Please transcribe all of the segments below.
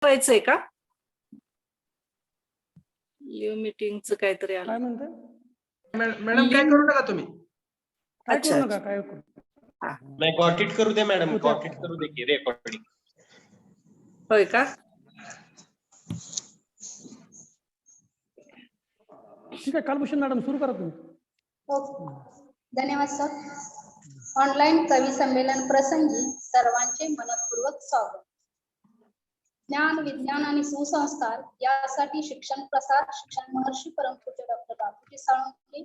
पाठवायचंय का? लिव्ह मीटिंगचं काहीतरी काय आलं. म्हणते मॅडम काय करू नका तुम्ही. काय अच्छा, करू नका काय करू नाही गॉट करू दे मॅडम, होत्या. गॉट करू दे की रेकॉर्डिंग. होय का? ठीक आहे कालभूषण मॅडम सुरू करा तुम्ही. ओके, धन्यवाद सर. ऑनलाईन कवी संमेलन प्रसंगी सर्वांचे मनपूर्वक स्वागत. ज्ञान, विज्ञान आणि सुसंस्कार यासाठी शिक्षण प्रसार शिक्षण महर्षी परमपूज्य डॉक्टर बापूजी साळुंखे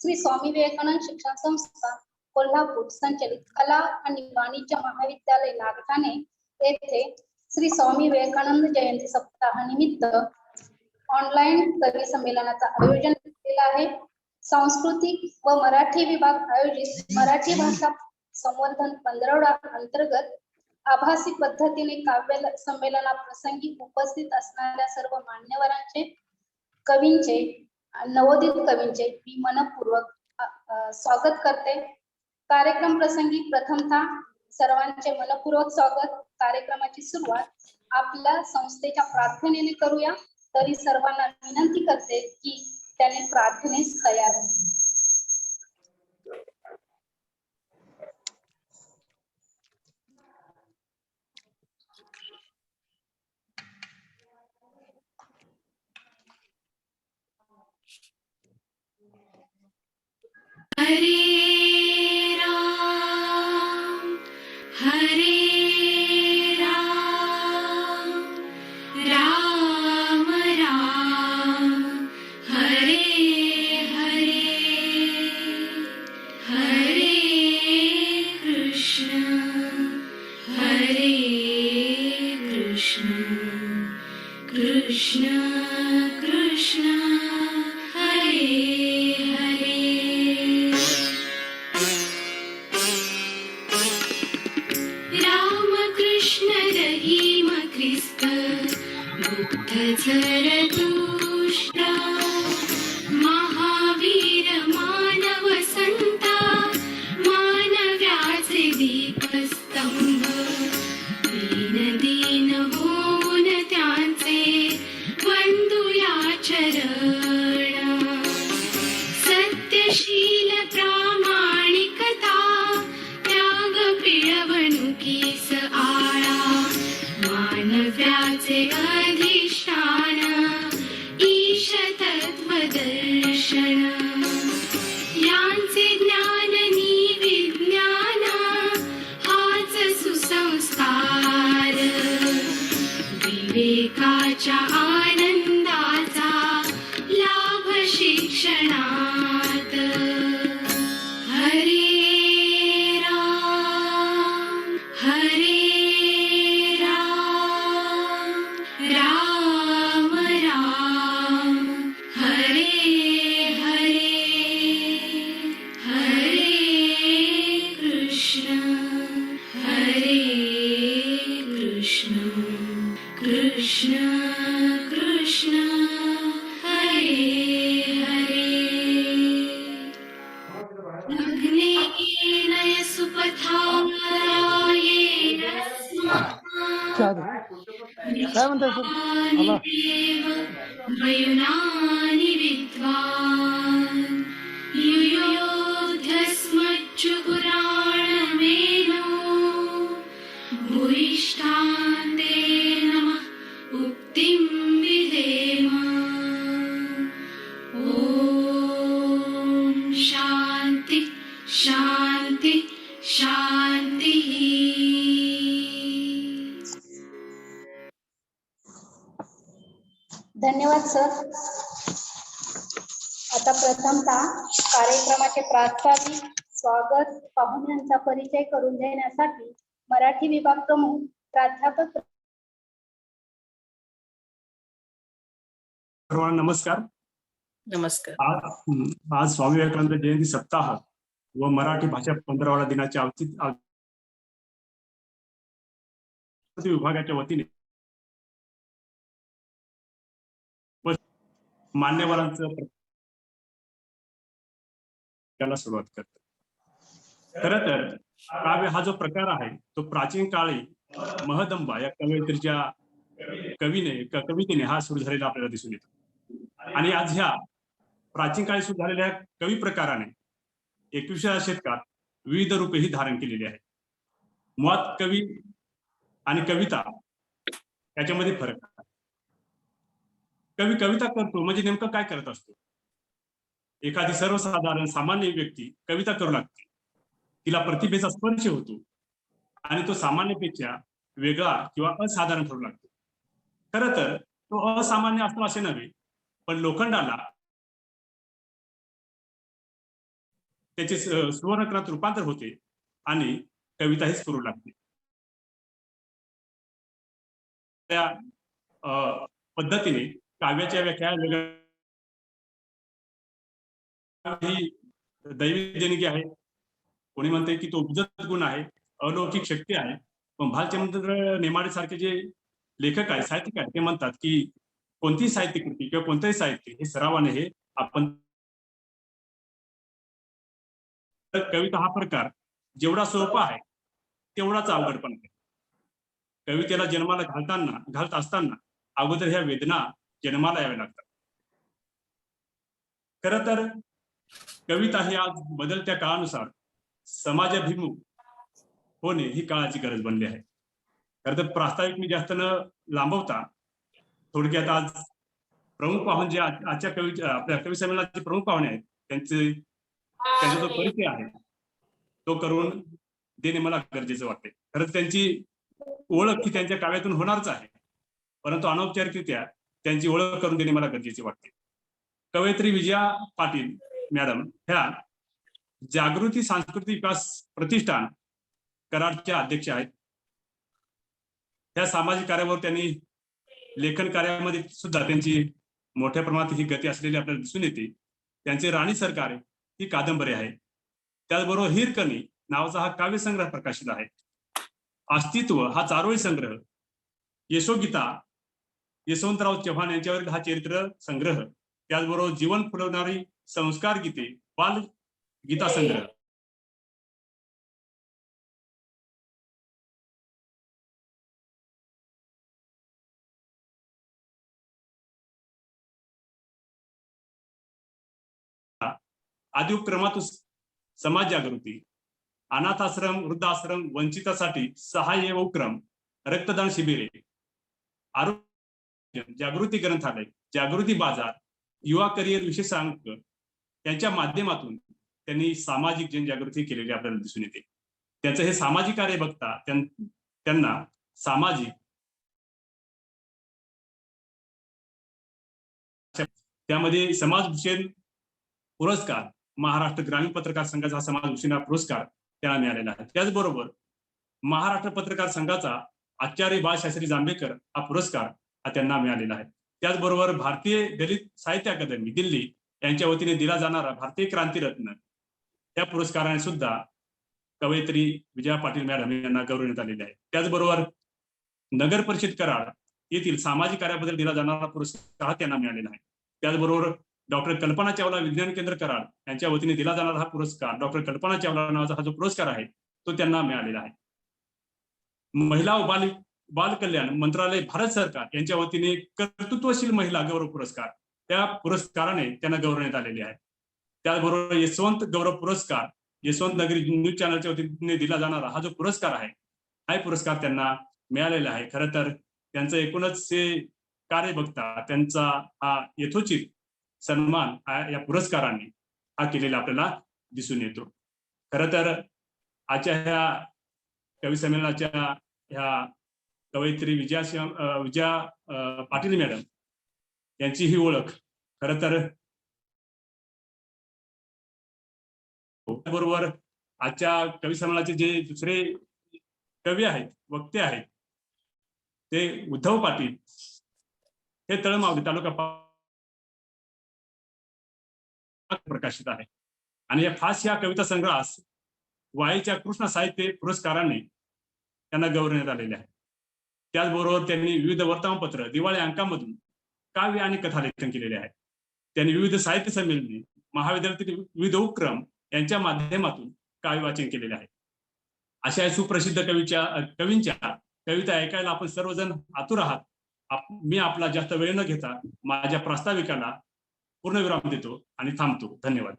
श्री स्वामी विवेकानंद शिक्षण संस्था कोल्हापूर संचलित कला आणि वाणिज्य महाविद्यालय नागठाणे येथे श्री स्वामी विवेकानंद जयंती सप्ताहानिमित्त ऑनलाईन कवी संमेलनाचं आयोजन केलेलं आहे. सांस्कृतिक व मराठी विभाग आयोजित मराठी भाषा संवर्धन पंधरवडा अंतर्गत आभासी पद्धतीने काव्य संमेलनाप्रसंगी उपस्थित असणाऱ्या सर्व मान्यवरांचे, कवींचे, नवोदित कवींचे मी मनपूर्वक स्वागत करते. कार्यक्रम प्रसंगी प्रथमतः सर्वांचे मनपूर्वक स्वागत. कार्यक्रमाची सुरुवात आपल्या संस्थेच्या प्रार्थनेने करूया. तरी सर्वांना विनंती करते की त्याने प्रार्थनेस तयार व्हावे. हरे राम राम राम हरे हरे हरे कृष्ण कृष्ण कृष्ण हरे हरे. राम कृष्ण रहीम ख्रिस्त बुद्ध झरतुष्ट महावीर मानव संता मानव्याचे दीपस्तंभ दीन दीन होऊन त्यांचे वंदुया चरण. सत्यशील प्रामाणिकता त्याग पिळवणुकीस आळा मानव्याचे अधिष्ठान ईश तत्वदर्शन. यांचे ज्ञान नि विज्ञान हाच सुसंस्कार विवेकाच्या आनंदाचा लाभ शिक्षणात. हरे राम राम राम हरे हरे हरे कृष्ण कृष्ण कृष्ण हरे हरे. लग्नेन सुपथारायेण काय म्हणताय सर? आला. वयुनानि विद्वान् युयोध्यस्मच्चुपुराणमेनो भूयिष्ठान् ते नमः उक्तिं विधेम. ॐ शान्ति शान्ति शान्तिः. धन्यवाद सर. आता प्रथमतः कार्यक्रमाचे प्रास्ताविक स्वागत पाहुण्यांचा परिचय करून देण्यासाठी मराठी विभाग प्रमुख प्राध्यापक. सर्वांना नमस्कार. नमस्कार. आज स्वामी विवेकानंद जयंती सप्ताह व मराठी भाषा पंधरवडा दिनाच्या विभागाच्या वतीने मान्यवरांचं त्याला सुरुवात करतो. खरं तर काव्य हा जो प्रकार आहे तो प्राचीन काळी महदंबा या कवयित्रीच्या कवितेने हा सुरू झालेला आपल्याला दिसून येतो. आणि आज ह्या प्राचीन काळी सुरू झालेल्या कवी प्रकाराने 21व्या शतकात विविध रूपेही धारण केलेली आहेत. मुळात कवी आणि कविता याच्यामध्ये फरक आहे. कवी कविता करतो म्हणजे नेमकं काय करत असतो? एखादी सर्वसाधारण सामान्य व्यक्ती कविता करू लागते, तिला प्रतिभेचा स्पर्श होतो आणि तो सामान्यपेक्षा वेगळा किंवा असाधारण ठरू लागतो. खरं तर तो असामान्य असतो असे नव्हे, पण लोखंडाला त्याचे सुवर्णकणात रूपांतर होते आणि कविता हीच करू लागते. त्या पद्धतीने काव्याच्या व्याख्या वेगळ्या, ही दैवी देणगी आहे, कोणी म्हणते की तो उपजत गुण आहे, अलौकिक शक्ती आहे. पण भालचंद्र नेमाडे सारखे जे लेखक आहेत, साहित्यिक आहेत, ते म्हणतात की कोणतीही साहित्यिक कृती किंवा कोणतंही साहित्य हे सरावाने हे आपण, कविता हा प्रकार जेवढा सोपा आहे तेवढाच अवघड पण आहे. कवितेला जन्माला घालत असताना अगोदर ह्या वेदना जन्माला याव्या लागतात. खरं तर कविता ही आज बदलत्या काळानुसार समाजाभिमुख होणे ही काळाची गरज बनली आहे. खरं तर प्रास्ताविक मी जास्त न लांबवता थोडक्यात आज प्रमुख पाहुणे जे आजच्या आपल्या कवी संमेलनाचे प्रमुख पाहुणे आहेत त्यांचा जो परिचय आहे तो करून देणे मला गरजेचं वाटते. खरंच त्यांची ओळख ही त्यांच्या काव्यातून होणारच आहे, परंतु अनौपचारिकरित्या त्यांची ओळख करून देणे मला गरजेचे वाटते. कवयित्री विजया पाटील मॅडम ह्या जागृती सांस्कृतिक विकास प्रतिष्ठान कराडच्या अध्यक्ष आहेत. त्या सामाजिक कार्यावर त्यांनी लेखन कार्यामध्ये सुद्धा त्यांची मोठ्या प्रमाणात ही गती असलेली आपल्याला दिसून येते. त्यांचे राणी सरकार ही कादंबरी आहे. त्याचबरोबर हिरकणी नावाचा हा काव्यसंग्रह प्रकाशित आहे. अस्तित्व हा चारोळी संग्रह, यशोगीता यशवंतराव चव्हाण यांच्यावरील हा चरित्र संग्रह, त्याचबरोबर जीवन फुलवणारी संस्कार गीते बाल गीता संग्रह, आदी उपक्रमातून समाज जागृती, अनाथाश्रम वृद्धाश्रम वंचितासाठी सहाय्य उपक्रम, रक्तदान शिबिरे, आरोग्य जागृती ग्रंथालय, जागृती बाजार, युवा करिअर विशेषांक यांच्या माध्यमातून त्यांनी सामाजिक जनजागृती केलेली आपल्याला दिसून येते. त्यांचं हे सामाजिक कार्य बघता त्यांना सामाजिक त्यामध्ये समाजभूषण पुरस्कार, महाराष्ट्र ग्रामीण पत्रकार संघाचा समाजभूषण पुरस्कार त्यांना मिळालेला आहे. त्याचबरोबर महाराष्ट्र पत्रकार संघाचा आचार्य बाळशास्त्री जांभेकर हा पुरस्कार हा त्यांना मिळालेला आहे. त्याचबरोबर भारतीय दलित साहित्य अकादमी दिल्ली यांच्या वतीने दिला जाणारा भारतीय क्रांतीरत्न त्या पुरस्काराने सुद्धा कवयित्री विजया पाटील मॅडम यांना गौरवण्यात आलेले आहे. त्याचबरोबर नगर परिषद कराड येथील सामाजिक कार्याबद्दल दिला जाणारा पुरस्कार त्यांना मिळालेला आहे. त्याचबरोबर डॉक्टर कल्पना चावला विज्ञान केंद्र कराड यांच्या वतीने दिला जाणारा हा पुरस्कार, डॉक्टर कल्पना चावला नावाचा हा जो पुरस्कार आहे तो त्यांना मिळालेला आहे. महिला व बाल कल्याण मंत्रालय भारत सरकार यांच्या वतीने कर्तृत्वशील महिला गौरव पुरस्कार, त्या पुरस्काराने त्यांना गौरवण्यात आलेले आहे. त्याचबरोबर यशवंत गौरव पुरस्कार, यशवंत नगरी न्यूज चॅनलच्या वतीने दिला जाणारा हा जो पुरस्कार आहे हा पुरस्कार त्यांना मिळालेला आहे. खरं तर त्यांचं एकूणच हे कार्य बघता त्यांचा हा यथोचित सन्मान या पुरस्काराने हा केलेला आपल्याला दिसून येतो. खरं तर आजच्या ह्या कवी संमेलनाच्या ह्या कवयित्री विजया पाटील मॅडम यांची ही ओळख खरं तर बरोबर आजच्या कवी संमेलनाचे जे दुसरे कवी आहेत, वक्ते आहेत, ते उद्धव पाटील हे तळमावली तालुका प्रकाशित आहे. आणि या फास या कविता संग्रहास वाईच्या कृष्ण साहित्य पुरस्काराने त्यांना गौरवण्यात आलेले आहे. त्याचबरोबर त्यांनी विविध वर्तमानपत्र, दिवाळी अंकामधून काव्य आणि कथालेखन केलेले आहे. त्यांनी विविध साहित्य संमेलने, महाविद्यालयातील विविध उपक्रम यांच्या माध्यमातून काव्य वाचन केलेले आहे. अशा सुप्रसिद्ध कवींच्या कविता ऐकायला आपण सर्वजण आतुर आहात. मी आपला जास्त वेळ न घेता माझ्या प्रास्ताविकाला पूर्णविराम देतो आणि थांबतो. धन्यवाद.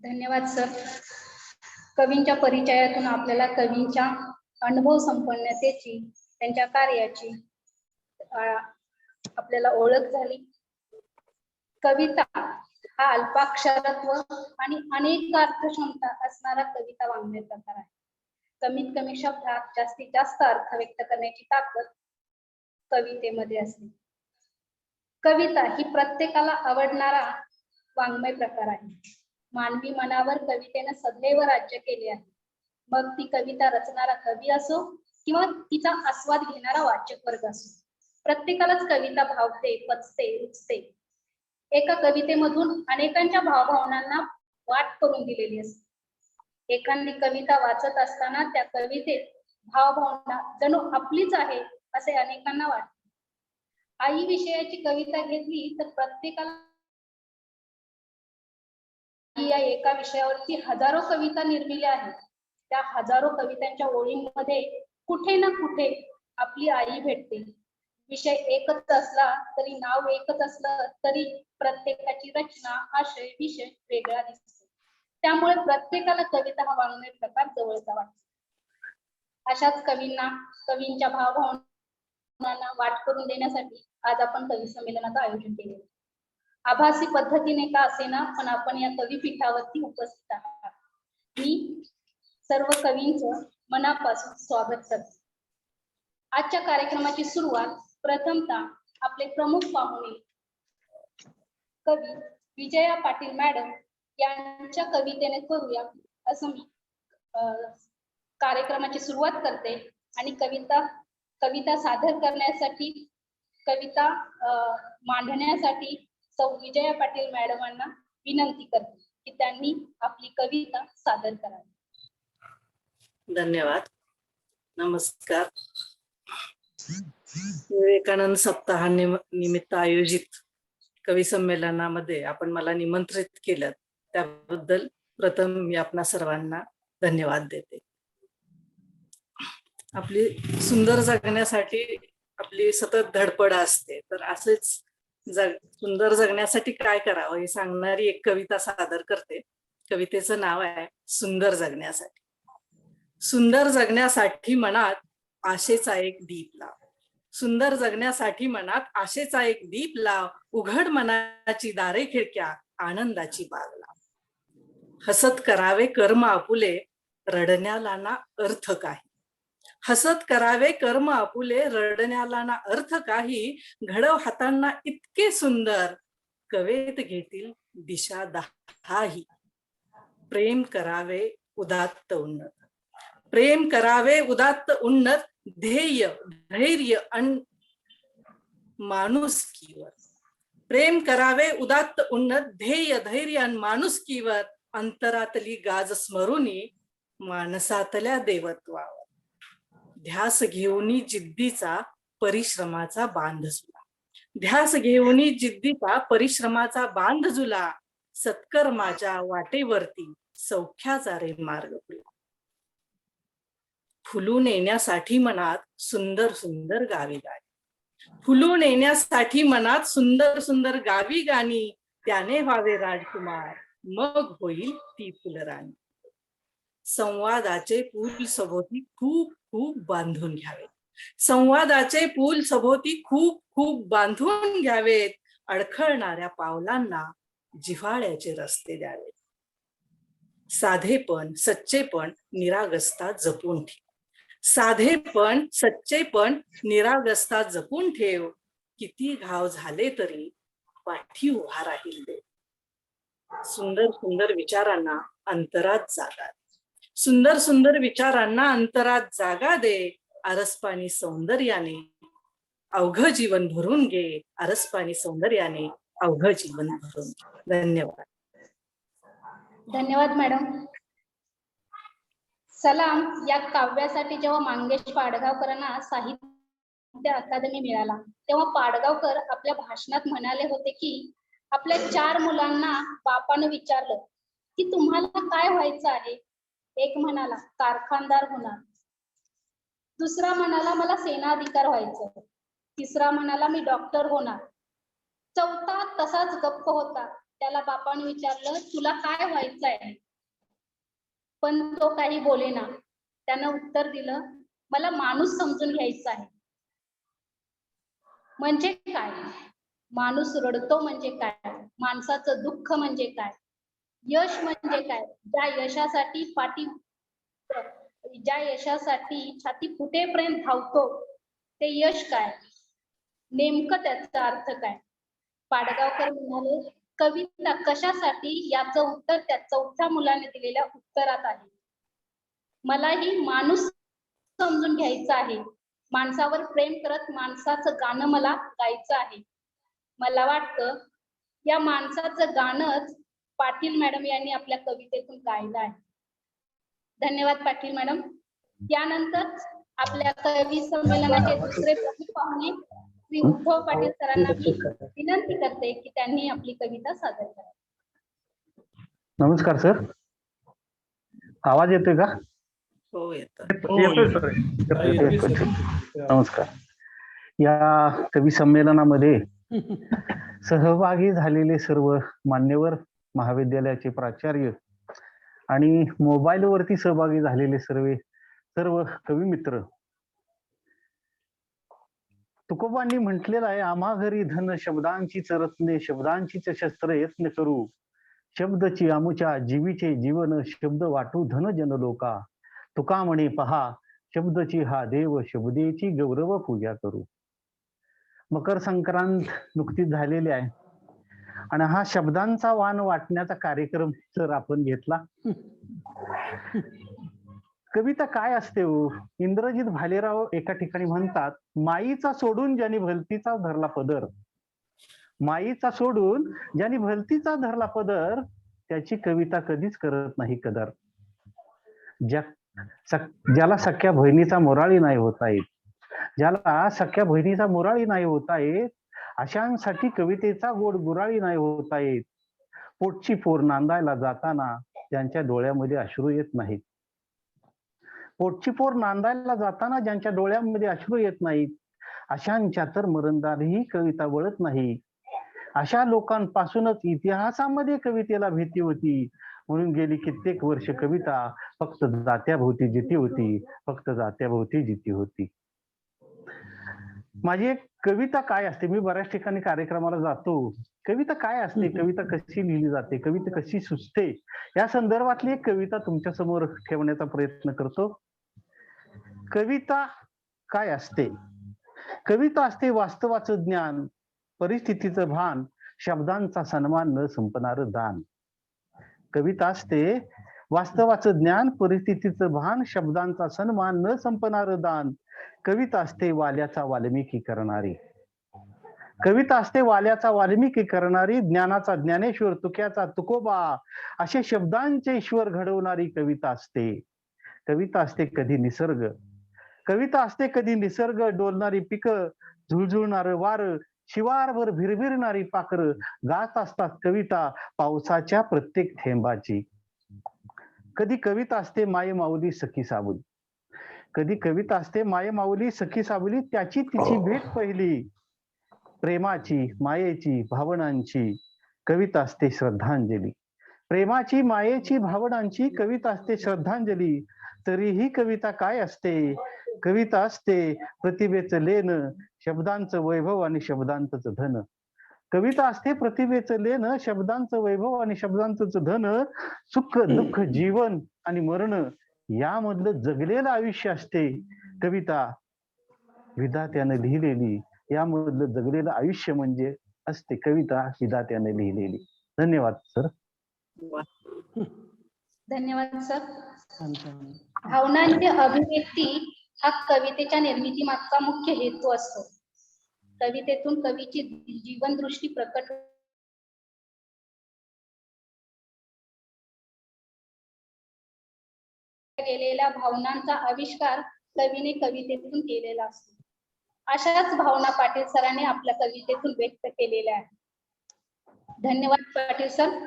धन्यवाद सर. कवींच्या परिचयातून आपल्याला कवींच्या अनुभव संपन्नतेची, त्यांच्या कार्याची आपल्याला ओळख झाली. कविता हा अल्पाक्षरत्व आणि अनेक अर्थक्षमता असणारा कविता वाङ्मय प्रकार आहे. कमीत कमी शब्दात जास्तीत जास्त अर्थ व्यक्त करण्याची ताकद कवितेमध्ये असते. कविता ही प्रत्येकाला आवडणारा वाङ्मय प्रकार आहे. मानवी मनावर कवितेने सदैव राज्य केले आहे. मग ती कविता रचणारा कवी असो किंवा तिचा आस्वाद घेणारा वाचक वर्ग असो, प्रत्येकालाच कविता भावते, पचते, रुचते. एका कवितेमधून अनेकांच्या भावभावनांना वाट करून दिलेली असते. एखादी कविता वाचत असताना त्या कवितेत भावभावना जणू आपलीच आहे असे अनेकांना वाटते. आई विषयाची कविता घेतली तर प्रत्येकाला या एका विषयावरती हजारो कविता निर्मिल्या आहेत. त्या हजारो कवितांच्या ओळींमध्ये कुठे ना कुठे आपली आई भेटते. विषय एकच असला तरी, नाव एकच असलं तरी प्रत्येकाची रचना, आशय, विषय वेगळा दिसतो. त्यामुळे प्रत्येकाला कविता हा वाङ्मय प्रकार जवळचा वाटतो. अशाच कवींच्या भावभावनांना वाट करून देण्यासाठी आज आपण कवी संमेलनाचं आयोजन केले. आभासी पद्धतीने का असेना, पण आपण या कविपीठावरती उपस्थित आहात. मी सर्व कवींचं मनापासून स्वागत करते. आजच्या कार्यक्रमाची सुरुवात प्रथमतः आपले प्रमुख पाहुणे कवी विजया पाटील मॅडम यांच्या कवितेने करूया असं मी कार्यक्रमाची सुरुवात करते. आणि कविता सादर करण्यासाठी, कविता मांडण्यासाठी सौ विजया पाटील मॅडमांना विनंती करते की त्यांनी आपली कविता सादर करावी. धन्यवाद. नमस्कार. विवेकानंद सप्ताहानिमित्त आयोजित कवी संमेलनामध्ये आपण मला निमंत्रित केलं, त्याबद्दल प्रथम मी आपणा सर्वांना धन्यवाद देते. आपली सुंदर जगण्यासाठी आपली सतत धडपड असते, तर असेच सुंदर जगण्यासाठी काय करावं हे सांगणारी एक कविता सादर करते. कवितेचं नाव आहे सुंदर जगण्यासाठी. सुंदर जगण्यासाठी मनात आशेचा एक दीप लाव. सुंदर जगण्यासाठी मनात आशेचा एक दीप लाव. उघड मनाची दारे खिडक्या, आनंदाची बाग लाव. हसत करावे कर्म आपुले, रडण्याला ना अर्थ काही. हसत करावे कर्म आपुले, रडण्याला ना अर्थ काही. घडव हातांना इतके सुंदर, कवेत घेतील दिशा दहाही. प्रेम करावे उदात्त उन्नत. प्रेम करावे उदात्त उन्नत, ध्येय धैर्य अन माणुसकीवर. प्रेम करावे उदात्त उन्नत, ध्येय धैर्य अन माणुसकीवर. अंतरातली गाज स्मरुनी, माणसातल्या देवत्वावर. ध्यास घेऊनी जिद्दीचा, परिश्रमाचा बांध झुला. ध्यास घेऊनी जिद्दीचा, परिश्रमाचा बांध झुला. सत्कर्माच्या वाटेवरती सौख्याचा रे मार्ग खुला. फुलून येण्यासाठी मनात सुंदर सुंदर गावी गाणी. फुलून येण्यासाठी मनात सुंदर सुंदर गावी गाणी. त्याने व्हावे राजकुमार, मग होईल ती फुलराणी. संवादाचे पूल सभोवती खूप खूप बांधून घ्यावे. संवादाचे पूल सभोवती खूप खूप बांधून घ्यावेत. अडखळणाऱ्या पावलांना जिव्हाळ्याचे रस्ते द्यावेत. साधेपण सच्चेपण निरागसता जपून ठेव. साधेपण सच्चेपण निरागसता जपून ठेव. किती घाव झाले तरी पाठी उभा राहील देव. सुंदर सुंदर विचारांना अंतरात जागा दे. सुंदर सुंदर विचारांना अंतरात जागा दे. आरसपाणी सौंदर्याने अवघ जीवन भरून घे. आरसपाणी सौंदर्याने अवघ जीवन भरून घे. धन्यवाद. धन्यवाद मॅडम. सलाम या काव्यासाठी जेव्हा मंगेश पाडगावकरांना साहित्य अकादमी मिळाला, तेव्हा पाडगावकर आपल्या भाषणात म्हणाले होते की आपल्या 4 मुलांना बापानं विचारलं की तुम्हाला काय व्हायचं आहे. एक म्हणाला कारखानदार होणार, दुसरा म्हणाला मला सेनाधिकार व्हायचं. तिसरा म्हणाला मी डॉक्टर होणार. चौथा तसाच गप्प होता. त्याला बापाने विचारलं तुला काय व्हायचं आहे, पण तो काही बोलेना. त्यानं उत्तर दिलं मला माणूस समजून घ्यायचा आहे. म्हणजे काय, माणूस रडतो म्हणजे काय, माणसाचं दुःख म्हणजे काय, यश म्हणजे काय, ज्या यशासाठी छाती फुटेपर्यंत धावतो ते यश काय, नेमकं त्याचा अर्थ काय. पाडगावकर म्हणाले कविता कशासाठी, याचं उत्तर त्या चौथ्या मुलाने दिलेल्या उत्तरात आहे. मलाही माणूस समजून घ्यायचा आहे. माणसावर प्रेम करत माणसाचं गाणं मला गायचं आहे. मला वाटतं या माणसाचं गाणंच पाटील मॅडम यांनी आपल्या कवितेतून गायलं आहे. धन्यवाद पाटील मॅडम. यानंतर आपल्या कवी संमेलनाचे दुसरे प्रमुख पाहुणे श्री उद्धव पाटील सरांना मी विनंती करते की त्यांनी आपली कविता सादर करावी. नमस्कार सर, आवाज येतोय का? हो येतं. येतोय सर. नमस्कार. या कवी संमेलनामध्ये सहभागी झालेले सर्व मान्यवर, महाविद्यालयाचे प्राचार्य आणि मोबाईलवरती सहभागी झालेले सर्व कवी मित्र. तुकोबांनी म्हटलेलं आहे आम्हा घरी धन शब्दांची रत्ने, शब्दांचीच शस्त्र यत्न करू, शब्दची आमुच्या जीवीचे जीवन, शब्द वाटू धन जन लोका, तुका म्हणे पहा शब्दची हा देव, शब्देची गौरव पूजा करू. मकर संक्रांत नुकतीच झालेली आहे आणि हा शब्दांचा वाण वाटण्याचा कार्यक्रम सर आपण घेतला. कविता काय असते हो? इंद्रजित भालेराव एका ठिकाणी म्हणतात माईचा सोडून ज्यांनी भलतीचा धरला पदर, माईचा सोडून ज्यांनी भलतीचा धरला पदर, त्याची कविता कधीच करत नाही कदर. ज्याला सख्या बहिणीचा मोराळी नाही होता येत, ज्याला सख्या बहिणीचा मोराळी नाही होता येत, अशांसाठी कवितेचा गोड गुराळी नाही होता येत. पोटची पोर नांदायला जाताना त्यांच्या डोळ्यामध्ये अश्रू येत नाहीत, पोटची पोर नांदायला जाताना ज्यांच्या डोळ्यामध्ये अश्रू येत नाहीत, अशांच्या तर मरणदारही कविता वळत नाही. अशा लोकांपासूनच इतिहासामध्ये कवितेला भीती होती, म्हणून गेली कित्येक वर्ष कविता फक्त जात्याभोवती जिती होती, फक्त जात्याभोवती जिती होती. माझी एक कविता काय असते, मी बऱ्याच ठिकाणी कार्यक्रमाला जातो, कविता काय असते, कविता कशी लिहिली जाते, कविता कशी सुचते, या संदर्भातली एक कविता तुमच्या समोर ठेवण्याचा प्रयत्न करतो. कविता काय असते? कविता असते वास्तवाचं ज्ञान, परिस्थितीचं भान, शब्दांचा सन्मान न संपणारं दान. कविता असते वास्तवाचं ज्ञान, परिस्थितीचं भान, शब्दांचा सन्मान न संपणारं दान. कविता असते वाल्याचा वाल्मिकी करणारी, कविता असते वाल्याचा वाल्मिकी करणारी, ज्ञानाचा ज्ञानेश्वर, तुक्याचा तुकोबा, असे शब्दांचे ईश्वर घडवणारी कविता असते. कविता असते कधी निसर्ग, कविता असते कधी निसर्ग, डोलणारी पिकं, झुळझुळणारं वारं, शिवारभर भिरभिरणारी पाखरं, गात असतात कविता पावसाच्या प्रत्येक थेंबाची. कधी कविता असते माये माऊली सखी सावली, कधी कविता असते माये माऊली सखी सावली, त्याची तिची भेट पहिली, प्रेमाची मायेची भावनांची कविता असते श्रद्धांजली. प्रेमाची मायेची भावनांची कविता असते श्रद्धांजली. तरीही कविता काय असते? कविता असते प्रतिभेचं लेणं, शब्दांचं वैभव आणि शब्दांचं धन. कविता असते प्रतिभेचं लेणं, शब्दांचं वैभव आणि शब्दांचं धन. सुख दुःख जीवन आणि मरण यामधलं जगलेलं आयुष्य असते कविता, विधात्याने लिहिलेली. यामधलं जगलेलं आयुष्य म्हणजे असते कविता, विधात्याने लिहिलेली. धन्यवाद सर. धन्यवाद सर. भावनांची अभिव्यक्ती हा कवितेच्या निर्मिती मागचा मुख्य हेतू असतो. कवितेतून कवीची जीवनदृष्टी प्रकट केलेल्या भावनांचा आविष्कार कवीने कवितेतून केलेला असतो. अशाच भावना पाटील सरांनी आपल्या कवितेतून व्यक्त केलेल्या आहेत. धन्यवाद पाटील सर.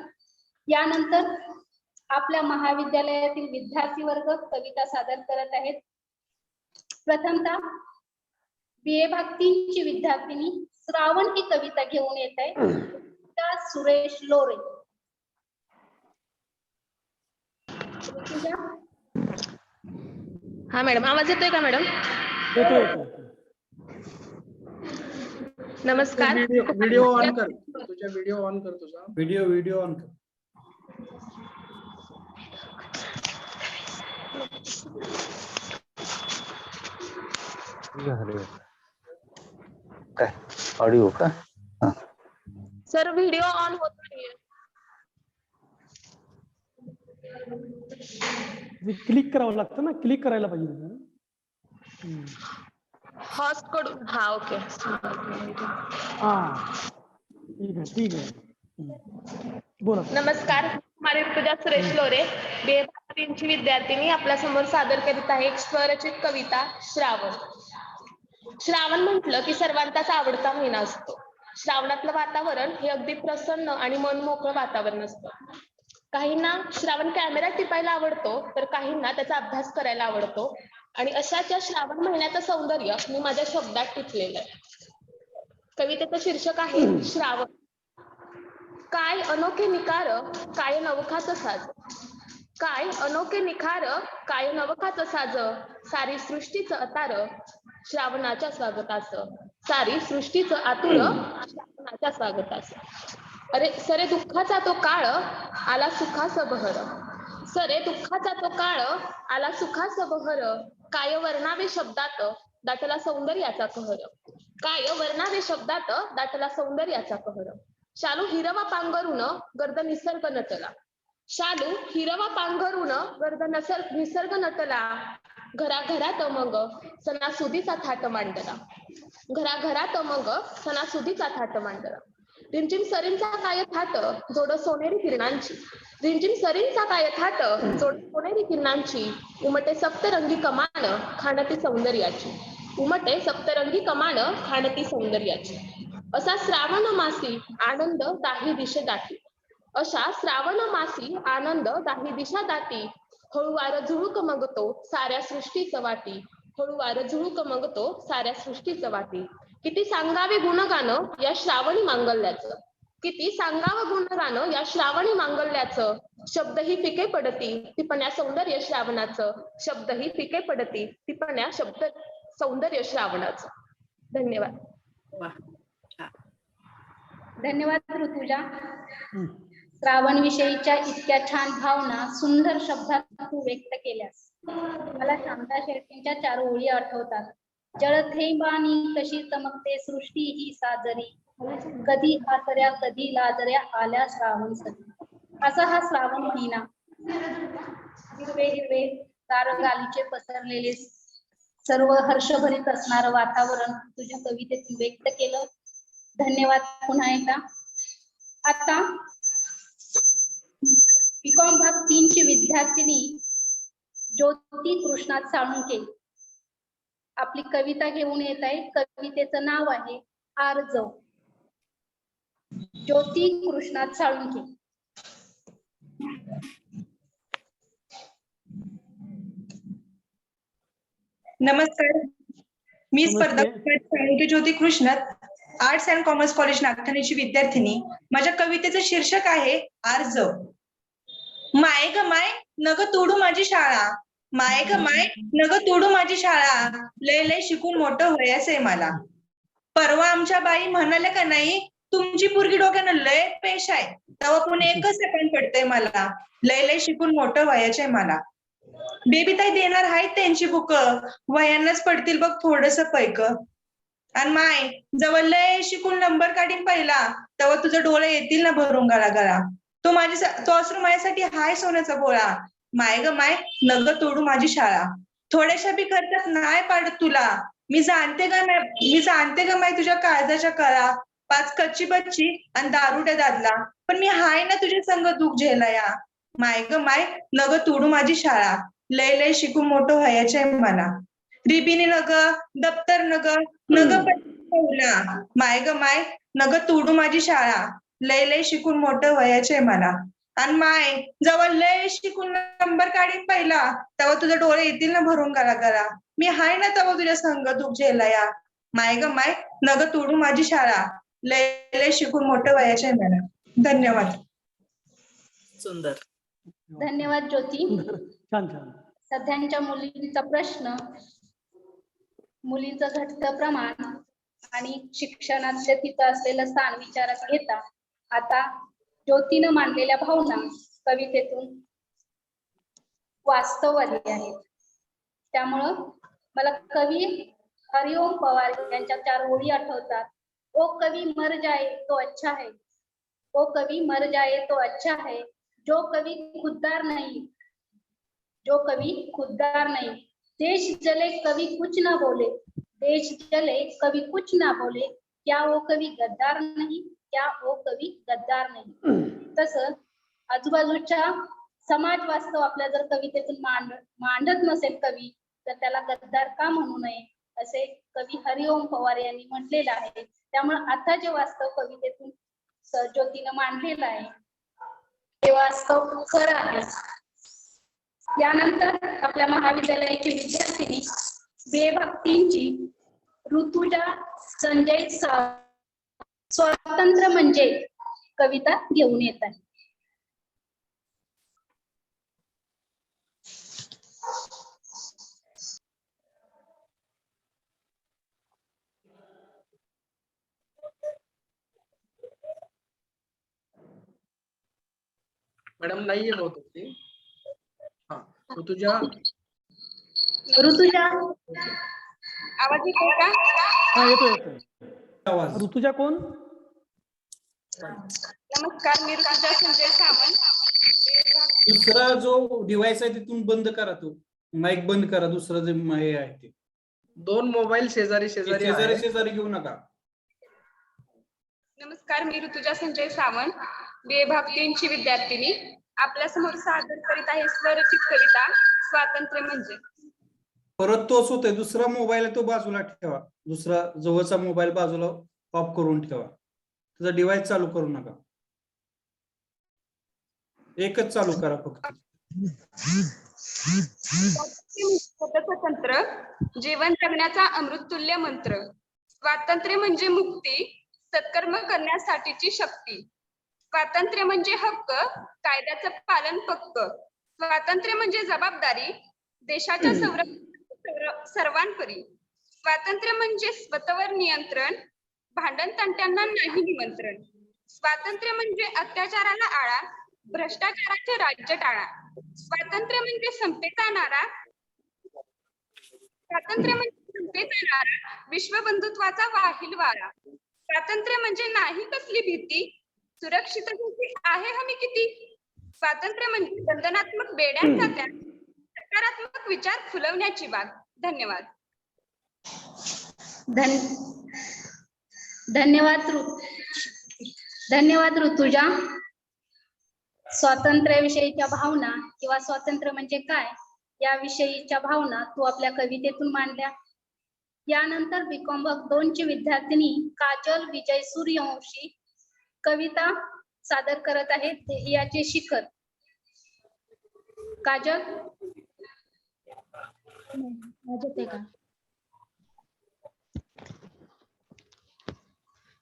यानंतर आपल्या महाविद्यालयातील विद्यार्थी वर्ग कविता सादर करत आहेत. प्रथमतः BA भाग 3 ची विद्यार्थिनी श्रावण ही कविता घेऊन येत आहे सुरेश लोरे. हा मॅडम, आवाज येतोय का मॅडम? नमस्कार. व्हिडिओ ऑन कर, तुझा व्हिडिओ ऑन कर, तुझा व्हिडिओ ऑन कर. काय ऑडिओ का? सर व्हिडिओ ऑन होत नाहीये. क्लिक करावं लागतं ना, क्लिक करायला पाहिजे. हॉस्ट कडून. हा ओके. हा ठीक आहे. बोला. नमस्कार, माझे ऋतुजा सुरेश लोरे, BA भाग 3 ची विद्यार्थिनी आपल्या समोर सादर करीत आहे एक स्वरचित कविता श्रावण. श्रावण म्हटलं की सर्वांचाच आवडता महिना असतो. श्रावणातलं वातावरण हे अगदी प्रसन्न आणि मनमोकळं वातावरण असतं. काहींना श्रावण कॅमेरा टिपायला आवडतो, तर काहींना त्याचा अभ्यास करायला आवडतो. आणि अशाच या श्रावण महिन्याचं सौंदर्य मी माझ्या शब्दात टिपलेलं आहे. कवितेचं शीर्षक आहे श्रावण. काय अनोखे निखार, काय नवखाचं साज. काय अनोखे निखार, काय नवखाचं साज. सारी सृष्टीचं अतार श्रावणाच्या स्वागताचं. सारी सृष्टीचं आतुर श्रावणाच्या स्वागताचं. अरे सरे दुःखाचा तो काळ आला सुखाचं बहर. सरे दुःखाचा तो काळ आला सुखाचं बहर. काय वर्णावे शब्दात दाटला सौंदर्याचा कहर. काय वर्णावे शब्दात दाटला सौंदर्याचा कहर. शालू हिरवा पांघरून गर्द निसर्ग नटला. शालू हिरवा पांघरून गर्द निसर्ग नटला. घराघरात मग सणासुदीचा थाट मांडला. घराघरात मग सणासुदीचा थाट मांडला. रिमझिम सरींचा काय थाट जोड सोनेरी किरणांची. रिमझिम सरींचा काय थाट जोड सोनेरी किरणांची. उमटे सप्तरंगी कमान खाणती सौंदर्याची. उमटे सप्तरंगी कमान खाणती सौंदर्याची. असा श्रावण मासी आनंद दाही दिशे दाटी. अशा श्रावण मासी आनंद दाही दिशा दाटी. हळूवार झुळूक मगतो साऱ्या सृष्टीचं वाटी. हळूवार झुळूक मगतो साऱ्या सृष्टीचं वाटी. किती सांगावे गुणगान या श्रावणी मांगल्याचं. किती सांगावं गुणगान या श्रावणी मांगल्याचं. शब्दही फिके पडती टिपण्या सौंदर्य श्रावणाचं. शब्दही फिके पडती टिपण्या शब्द सौंदर्य श्रावणाचं. धन्यवाद. धन्यवाद ऋतुजा. श्रावण विषयीच्या इतक्या छान भावना सुंदर शब्दात तू व्यक्त केल्यास. मला शांता शेळकेंच्या 4 ओळी आठवतात. जळथेंबानी कशी चमकते सृष्टी ही साजरी. कधी आसऱ्या कधी लाजऱ्या आल्या श्रावण सरी. असा हा श्रावण महिना. हिरवे हिरवे तार गालीचे पसरलेले सर्व हर्षभरीत असणारं वातावरण तुझ्या कवितेतून व्यक्त केलं. धन्यवाद पुन्हा एकदा. आता BCom भाग 3 ची विद्यार्थिनी ज्योती कृष्णात साळुंके आपली कविता घेऊन येत आहे. कवितेचं नाव आहे आर्जव. ज्योती कृष्णात साळुंके. नमस्कार, मी Spardha Salunkhe Jyoti Krishnat, arts and commerce college नागठाणेची विद्यार्थिनी. माझ्या कवितेचं शीर्षक आहे आर्जव. माय ग माय नग तोडू माझी शाळा. माय ग माय नग तोडू माझी शाळा. लय लय शिकून मोठं व्हायचंय मला. परवा आमच्या बाई म्हणाले का नाही, तुमची पोरगी डोक्यानं लय पेश आहे. तेव्हा पुणे एकच सेकंड पडतंय मला. लय लय शिकून मोठं व्हायचंय मला. बेबी ताई देणार आहेत त्यांची बुक. वयांनाच पडतील बघ थोडस पैक. आणि माय जवळ लय शिकून नंबर काढीन पहिला, तेव्हा तुझं डोळं येतील ना भरून गळा गळा. तो असू माझ्यासाठी हाय सोन्याचा गोळा. माय ग माय नग तोडू माझी शाळा. थोड्याशा बी खर्चात नाही पाडत तुला. मी जाणते ग माय तुझ्या काळजाच्या कळा. 5 कच्ची बच्ची आणि दारुड्या दादला, पण मी हाय ना तुझ्या संग दुःख झेलाया. माय ग माय नग तोडू माझी शाळा. लय लय शिकून मोठं व्हायचंय मला. रिबिनी नग दप्तर नग माय ग माय नग तोडू माझी शाळा. लय लय शिकून मोठं व्हायचंय मला. आणि माय जेव्हा लय शिकून नंबर काढीन पहिला तेव्हा तुझे डोळे येतील ना भरून करा करा. मी हाय ना तेव्हा तुझ्या संग दुःख झेलाया. माय ग माय नग तोडू माझी शाळा. लय लय शिकून मोठं वयाचे मॅडम. धन्यवाद. सुंदर. धन्यवाद ज्योती. छान छान. सध्याच्या मुलींचा प्रश्न, मुलींचं घटतं प्रमाण आणि शिक्षणातलं तिचं असलेलं स्थान विचारात घेता आता ज्योतीनं मांडलेल्या भावना कवितेतून वास्तव आली आहेत. त्यामुळं मला कवी हरिओम पवार यांच्या 4 ओळी आठवतात. ओ कवी मर जाए तो अच्छा है, ओ कवी मर जाए तो अच्छा है, जो कभी खुददार नहीं, जो कभी खुददार नहीं, देश जले कभी कुछ ना बोले, देश जले कभी कुछ ना बोले, क्या वो कभी गद्दार नहीं, क्या वो कभी गद्दार नहीं. तसं आजूबाजूच्या समाज वास्तव आपल्या जर कवितेतून मांडत नसेल कवी तर त्याला गद्दार का म्हणू नये असे कवी हरिओम पवार यांनी म्हटलेलं आहे. त्यामुळे आता जे वास्तव कवितेतून ज्योतीनं मांडलेलं आहे ते वास्तव खरं आहे. यानंतर आपल्या महाविद्यालयाची विद्यार्थिनी बेभक्तींची ऋतुजा संजय स्वातंत्र्य म्हणजे कविता घेऊन येत आहे. मॅडम नाहीये बहुतेक ती. हा ऋतुजा. ऋतुजा आवाज येतो का? हा येतो येतो. आवाज. ऋतुजा कोण? नमस्कार, मी ऋतुजा संजय सावंत. दुसरा जो डिव्हाइस आहे तिथून बंद करा. तो माईक बंद करा. दुसरं जे हे आहे ते 2 मोबाईल शेजारी शेजारी शेजारी आहे. शेजारी घेऊ नका. नमस्कार, मी ऋतुजा संजय सावंत, BA भाग 3 ची विद्यार्थिनी. आपल्या समोर सादर करीत आहे स्वरचित कविता स्वातंत्र्य म्हणजे. परत तोच होतोय. दुसरा मोबाईल आहे तो बाजूला ठेवा. दुसरा जवळचा मोबाईल बाजूला ऑफ करून ठेवा. तुझा डिव्हाइस चालू करू नका. एकच चालू करा फक्त. स्वतंत्र जीवन जगण्याचा अमृततुल्य मंत्र. स्वातंत्र्य म्हणजे मुक्ती, सत्कर्म करण्यासाठीची शक्ती. स्वातंत्र्य म्हणजे हक्क, कायद्याचं पालन पक्क. स्वातंत्र्य म्हणजे जबाबदारी, देशाच्या सर्वांपरी. स्वातंत्र्य म्हणजे स्वतःवर नियंत्रण, भांडण तंट्यांना नाही निमंत्रण. स्वातंत्र्य म्हणजे अत्याचाराला आळा, भ्रष्टाचाराचे राज्य टाळा. स्वातंत्र्य म्हणजे संपेचा नारा, स्वातंत्र्य म्हणजे संपेचा नारा, विश्वबंधुत्वाचा वाहील वारा. स्वातंत्र्य म्हणजे नाही कसली भीती, सुरक्षिततेची आहे हमी किती. स्वातंत्र्य म्हणजे बंधनात्मक बेड्यांचा त्याग, सकारात्मक विचार फुलवण्याची बाग. धन्यवाद. धन्यवाद ऋतुजा. स्वातंत्र्याविषयीच्या भावना किंवा स्वातंत्र्य म्हणजे काय याविषयीच्या भावना तू आपल्या कवितेतून मांडल्या. यानंतर BCom भाग 2 ची विद्यार्थिनी काजल विजय सूर्यवंशी कविता सादर करत आहे ध्येयाचे शिखर. काजल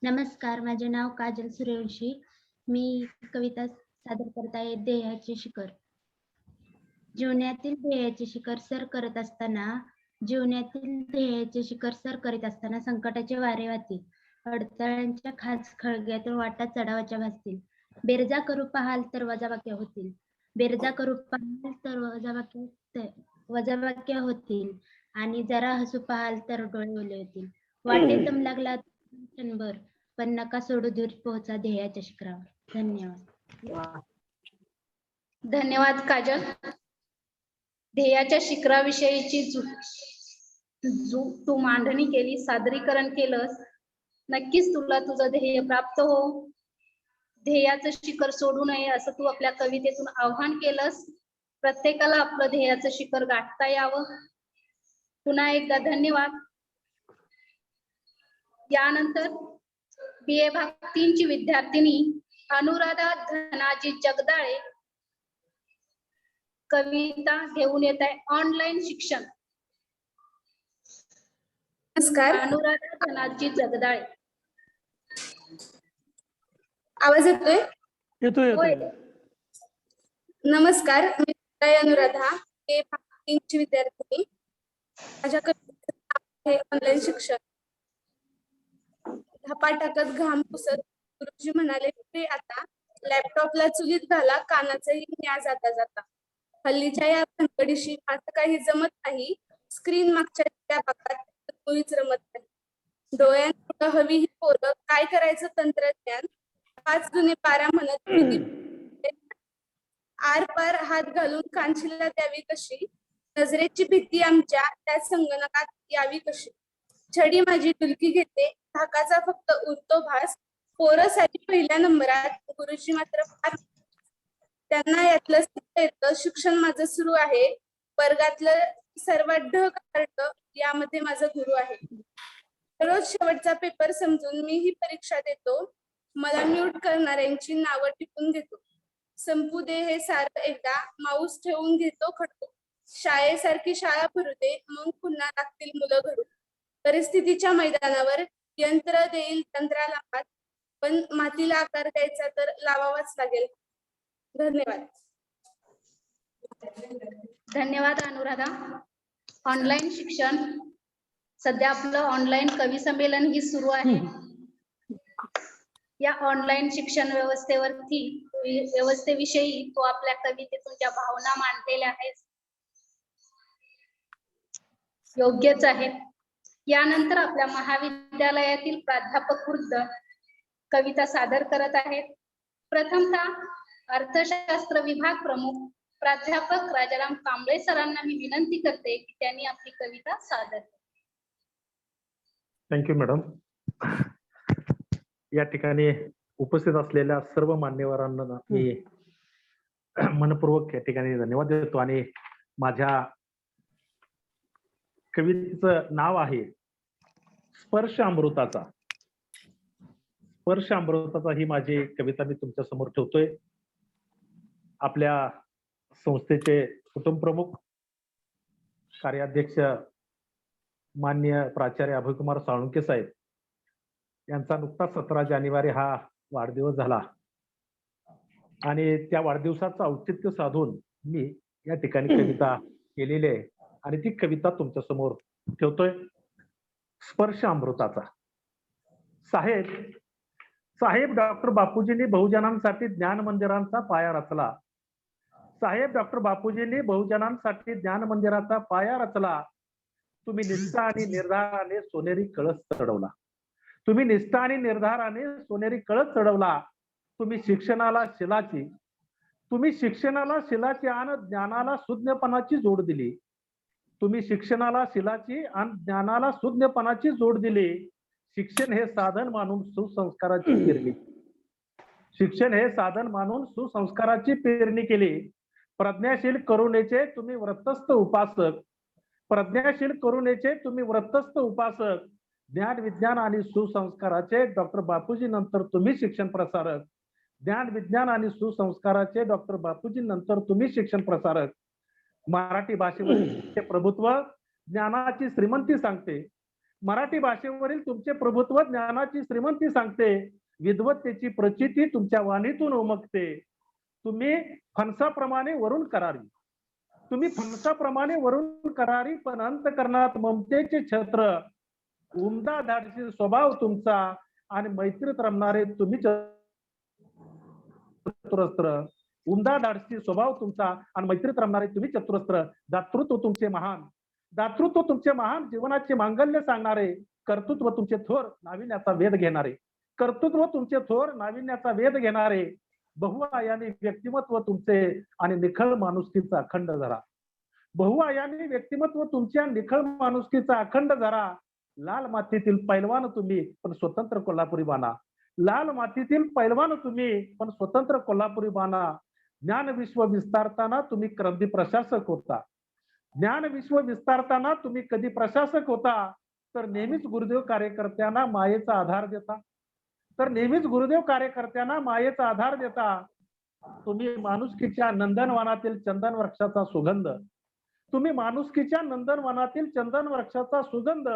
नमस्कार, माझे नाव काजल सूर्यवंशी. मी कविता सादर करत आहे ध्येयाचे शिखर. जीवनातील ध्येयाचे शिखर सर करत असताना संकटाचे वारे वाहतील, अडथळ्यांच्या खास खळग्यातून वाटा चढावाच्या भासतील. बेरजा करू पाहाल तर वजाबाक्या होतील, वजाबाक्या होतील आणि जरा हसू पाहाल तर डोळे ओले होतील. वाटेत दम लागला क्षणभर, पण नका सोडू दूर पोहोचा ध्येयाच्या शिखरावर. धन्यवाद. धन्यवाद काजल. ध्येयाच्या शिखराविषयीची तू मांडणी केली, सादरीकरण केलंस. नक्कीच तुला तुझं ध्येय प्राप्त हो. ध्येयाचं शिखर सोडू नये असं तू आपल्या कवितेतून आव्हान केलंस. प्रत्येकाला आपलं ध्येयाचं शिखर गाठता यावं. पुन्हा एकदा धन्यवाद. यानंतर BA भाग 3 ची विद्यार्थिनी अनुराधा धनाजी जगदाळे कविता घेऊन येत आहे ऑनलाईन शिक्षण. नमस्कार. अनुराधा धनाजी जगदाळे. आवाज येतोय? येतोय होय. येतोय. नमस्कार, मी अनुराधा हे 3 ची विद्यार्थिनी. माझ्या कवितेचं नाव आहे ऑनलाईन शिक्षण. धपा टाकत घाम पुसत गुरुजी म्हणाले ते आता लॅपटॉपला चुलीत घाला कानाचंही न्या जाता जाता. हल्लीच्या या भानगडीशी माझं काही जमत नाही. स्क्रीन मागच्या त्या भागात मुळीच रमत नाही. डोळ्यांपुढं हवी ही पोरं काय करायचं तंत्रज्ञान. 5 जुने 12 म्हणत विधी आर पार हात घालून कांचीला द्यावी कशी. नजरेची भीती आमच्या त्या संगणकात यावी कशी. छडी माझी डुलकी घेते धाकाचा फक्त उरतो भास. पोरं सारी पहिल्या नंबरात गुरुजी मात्र फार. त्यांना यातलं येतं शिक्षण माझं सुरू आहे. वर्गातलं सर्वात ढ कार्ट यामध्ये माझा गुरु आहे. रोज शेवटचा पेपर समजून मी ही परीक्षा देतो. मला म्यूट करणाऱ्यांची नावं टिपून घेतो. संपू दे हे सारं एकदा माऊस ठेवून घेतो खडतो. शाळेसारखी शाळा भरू दे मग पुन्हा लागतील मुलं घडून. परिस्थितीच्या मैदानावर यंत्र देईल तंत्राला हात. पण मातीला आकार द्यायचा तर लावावाच लागेल. धन्यवाद. धन्यवाद अनुराधा. ऑनलाईन शिक्षण सध्या आपलं ऑनलाईन कवी संमेलन ही सुरू आहे. या ऑनलाईन शिक्षण व्यवस्थेविषयी तो आपल्या कवितेतून ज्या भावना मांडलेल्या आहेत योग्यच आहेत. यानंतर आपल्या महाविद्यालयातील प्राध्यापक वृद्ध कविता सादर करत आहेत. प्रथमतः अर्थशास्त्र विभाग प्रमुख प्राध्यापक राजाराम कांबळे सरांना मी विनंती करते की त्यांनी आपली कविता सादर करावी. Thank you madam. या ठिकाणी उपस्थित असलेल्या सर्व मान्यवरांना मी मनपूर्वक या ठिकाणी धन्यवाद देतो. आणि माझ्या कवितेचं नाव आहे स्पर्श अमृताचा. स्पर्श अमृताचा ही माझी कविता मी तुमच्या समोर ठेवतोय. आपल्या संस्थेचे कुटुंब प्रमुख कार्याध्यक्ष माननीय प्राचार्य अभयकुमार साळुंके साहेब यांचा नुकताच 17 जानेवारी हा वाढदिवस झाला. आणि त्या वाढदिवसाचं औचित्य साधून मी या ठिकाणी कविता केलेली आहे आणि ती कविता तुमच्या समोर ठेवतोय. स्पर्श अमृताचा. साहेब डॉक्टर बापूजींनी बहुजनांसाठी ज्ञान मंदिरांचा पाया रचला. साहेब डॉक्टर बापूजींनी बहुजनांसाठी ज्ञान मंदिराचा पाया रचला. तुम्ही निष्ठा आणि निर्धाराने सोनेरी कळस चढवला. तुम्ही निष्ठा आणि निर्धाराने सोनेरी कळस चढवला. तुम्ही शिक्षणाला शिलाची आणि ज्ञानाला सुज्ञपणाची जोड दिली. तुम्ही शिक्षणाला शिलाची आणि ज्ञानाला सुज्ञपणाची जोड दिली. शिक्षण हे साधन मानून सुसंस्काराची पेरणी. शिक्षण हे साधन मानून सुसंस्काराची पेरणी केली. प्रज्ञाशील करुणेचे तुम्ही व्रतस्थ उपासक. प्रज्ञाशील करुणेचे तुम्ही व्रतस्थ उपासक. ज्ञान विज्ञान आणि सुसंस्काराचे डॉक्टर बापूजी नंतर तुम्ही शिक्षण प्रसारक. ज्ञान विज्ञान आणि सुसंस्काराचे डॉक्टर बापूजी नंतर तुम्ही शिक्षण प्रसारक. मराठी भाषेवरील तुमचे प्रभुत्व ज्ञानाची श्रीमंती सांगते. मराठी भाषेवरील तुमचे प्रभुत्व ज्ञानाची श्रीमंती सांगते. विद्वत्तेची प्रचिती तुमच्या वाणीतून उमगते. तुम्ही फणसाप्रमाणे वरून करारी. तुम्ही फणसाप्रमाणे वरून करारी पण अंतःकरणात ममतेचे छत्र. उमदा धाडसी स्वभाव तुमचा आणि मैत्रीत रमणारे तुम्ही चतुरस्त्र. उमदा धाडसी स्वभाव तुमचा आणि मैत्रीत रमणारे तुम्ही चतुरस्त्र. दातृत्व तुमचे महान जीवनाचे मांगल्य सांगणारे. कर्तृत्व तुमचे थोर नाविन्याचा वेध घेणारे. बहुआयामी व्यक्तिमत्व तुमचे आणि निखळ माणुसकीचा अखंड धरा. बहुआयामी व्यक्तिमत्व तुमच्या निखळ माणुसकीचा अखंड धरा. लाल मातीतील पैलवान तुम्ही पण स्वतंत्र कोल्हापुरी बाणा. लाल मातीतील पैलवान तुम्ही पण स्वतंत्र कोल्हापुरी बाणा. ज्ञान विश्व विस्तारताना तुम्ही कधी प्रशासक होता. ज्ञान विश्व विस्तारताना तुम्ही कधी प्रशासक होता. तर नेहमीच गुरुदेव कार्यकर्त्यांना मायेचा आधार देता. तर नेहमीच गुरुदेव कार्यकर्त्यांना मायेचा आधार देता. तुम्ही माणुसकीच्या नंदनवनातील चंदन वृक्षाचा सुगंध, तुम्ही माणुसकीच्या नंदनवनातील चंदन वृक्षाचा सुगंध,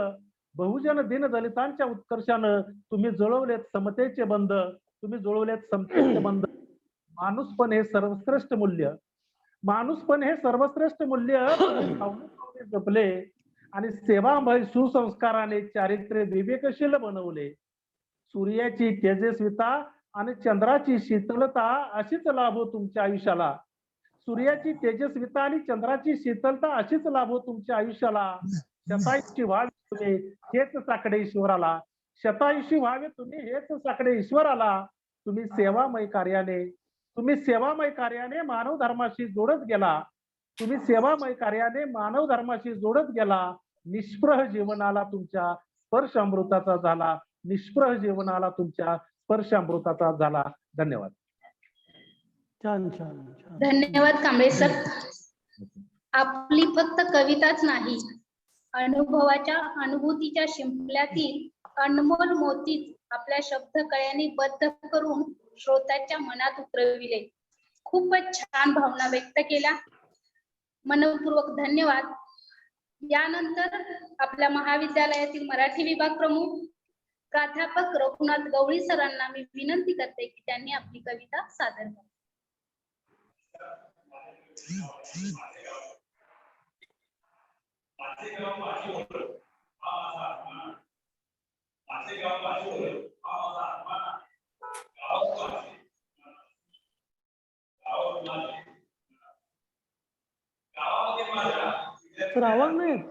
बहुजन दिन दलितांच्या उत्कर्षानं तुम्ही जुळवलेत समतेचे बंध, तुम्ही जुळवलेत समतेचे बंध. माणूसपण हे सर्वश्रेष्ठ मूल्य, माणूसपण हे सर्वश्रेष्ठ मूल्य तुम्ही पावले पावले जपले आणि सेवामय सुसंस्काराने चारित्र्य विवेकशील बनवले. सूर्याची तेजस्विता आणि चंद्राची शीतलता अशीच लाभो तुमच्या आयुष्याला. सूर्याची तेजस्विता आणि चंद्राची शीतलता अशीच लाभो तुमच्या आयुष्याला. शतायुषी व्हावे तुम्ही हेच साकडे ईश्वराला, शतायुषी व्हावे तुम्ही हेच साकडे ईश्वराला. तुम्ही सेवामय कार्याने मानव धर्माशी जोडत गेला, तुम्ही सेवामय कार्याने मानव धर्माशी जोडत गेला. निष्प्रह जीवनाला तुमच्या स्पर्श अमृताचा झाला, निष्प्रह जीवनाला तुमच्या स्पर्श अमृताचा झाला. धन्यवाद. छान छान छान. धन्यवाद कांबळे सर. आपली फक्त कविताच नाही, अनुभवाच्या अनुभूतीच्या शिंपल्यातील अनमोल मोतीच आपल्या शब्द कळ्यांनी बद्ध करून श्रोत्याच्या मनात उतरविले. खूपच छान भावना व्यक्त केल्या, मनपूर्वक धन्यवाद. यानंतर आपल्या महाविद्यालयातील मराठी विभाग प्रमुख प्राध्यापक रघुनाथ गवळी सरांना मी विनंती करते की त्यांनी आपली कविता सादर करावी. सर आवाज नाही येत.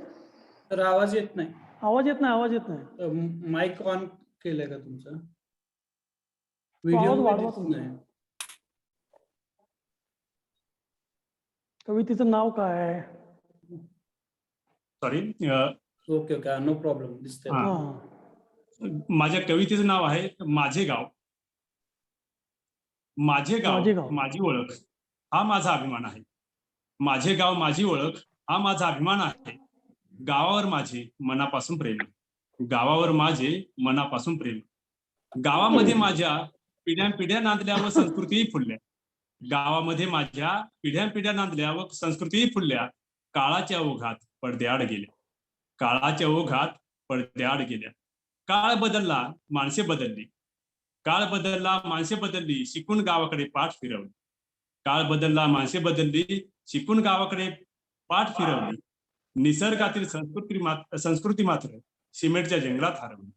तर आवाज येत नाही. आवाज येत नाही. आवाज येत नाही. माईक ऑन केलंय का तुमचा? आवाज व्हिडिओ वाढवा तुमचा. नाही. कवितेचं नाव काय? Sorry, okay okay, no problem. दिसतंय. माझ्या कवितेचं नाव आहे माझे गाव. माझे गाव माझी ओळख हा माझा अभिमान आहे. माझे गाव माझी ओळख हा माझा अभिमान आहे. गावावर माझे मनापासून प्रेम, गावावर माझे मनापासून प्रेम. गावामध्ये माझ्या पिढ्यान नांदल्या व संस्कृतीही फुलल्या, गावामध्ये माझ्या पिढ्यान नांदल्या व संस्कृतीही फुलल्या. काळाच्या ओघात पडद्याआड गेल्या, काळाच्या ओघात पडद्याआड गेल्या. काळ बदलला माणसे बदलली, काळ बदलला माणसे बदलली, शिकून गावाकडे पाठ फिरवली. काळ बदलला माणसे बदलली, शिकून गावाकडे पाठ फिरवली. निसर्गातील संस्कृती मात्र सिमेंटच्या जंगलात हरवली,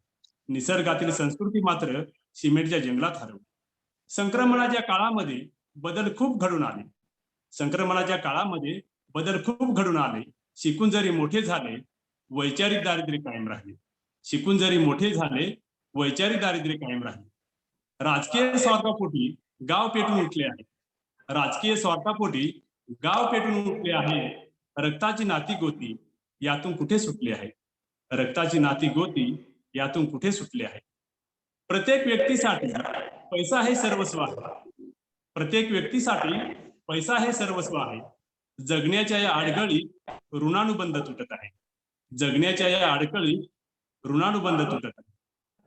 निसर्गातील संस्कृती मात्र सिमेंटच्या जंगलात हरवली. संक्रमणाच्या काळामध्ये बदल खूप घडून आले, संक्रमणाच्या काळामध्ये बदल खूप घडून आले. शिकून जरी मोठे झाले वैचारिक दारिद्र्य कायम राहिले, शिकून जरी मोठे झाले वैचारिक दारिद्र्य कायम राहिले. राजकीय स्वार्थापोटी गाव पेटून उठले आहे, राजकीय स्वार्थापोटी गाव पेटून उठले आहे. रक्ताची नाती गोती यातून कुठे सुटली आहे, रक्ताची नाती गोती यातून कुठे सुटली आहे. प्रत्येक व्यक्तीसाठी पैसा हे सर्वस्व आहे, प्रत्येक व्यक्तीसाठी पैसा हे सर्वस्व आहे. जगण्याच्या या अडगळीत ऋणानुबंध तुटत आहे, जगण्याच्या या अडगळीत ऋणानुबंध तुटत आहे.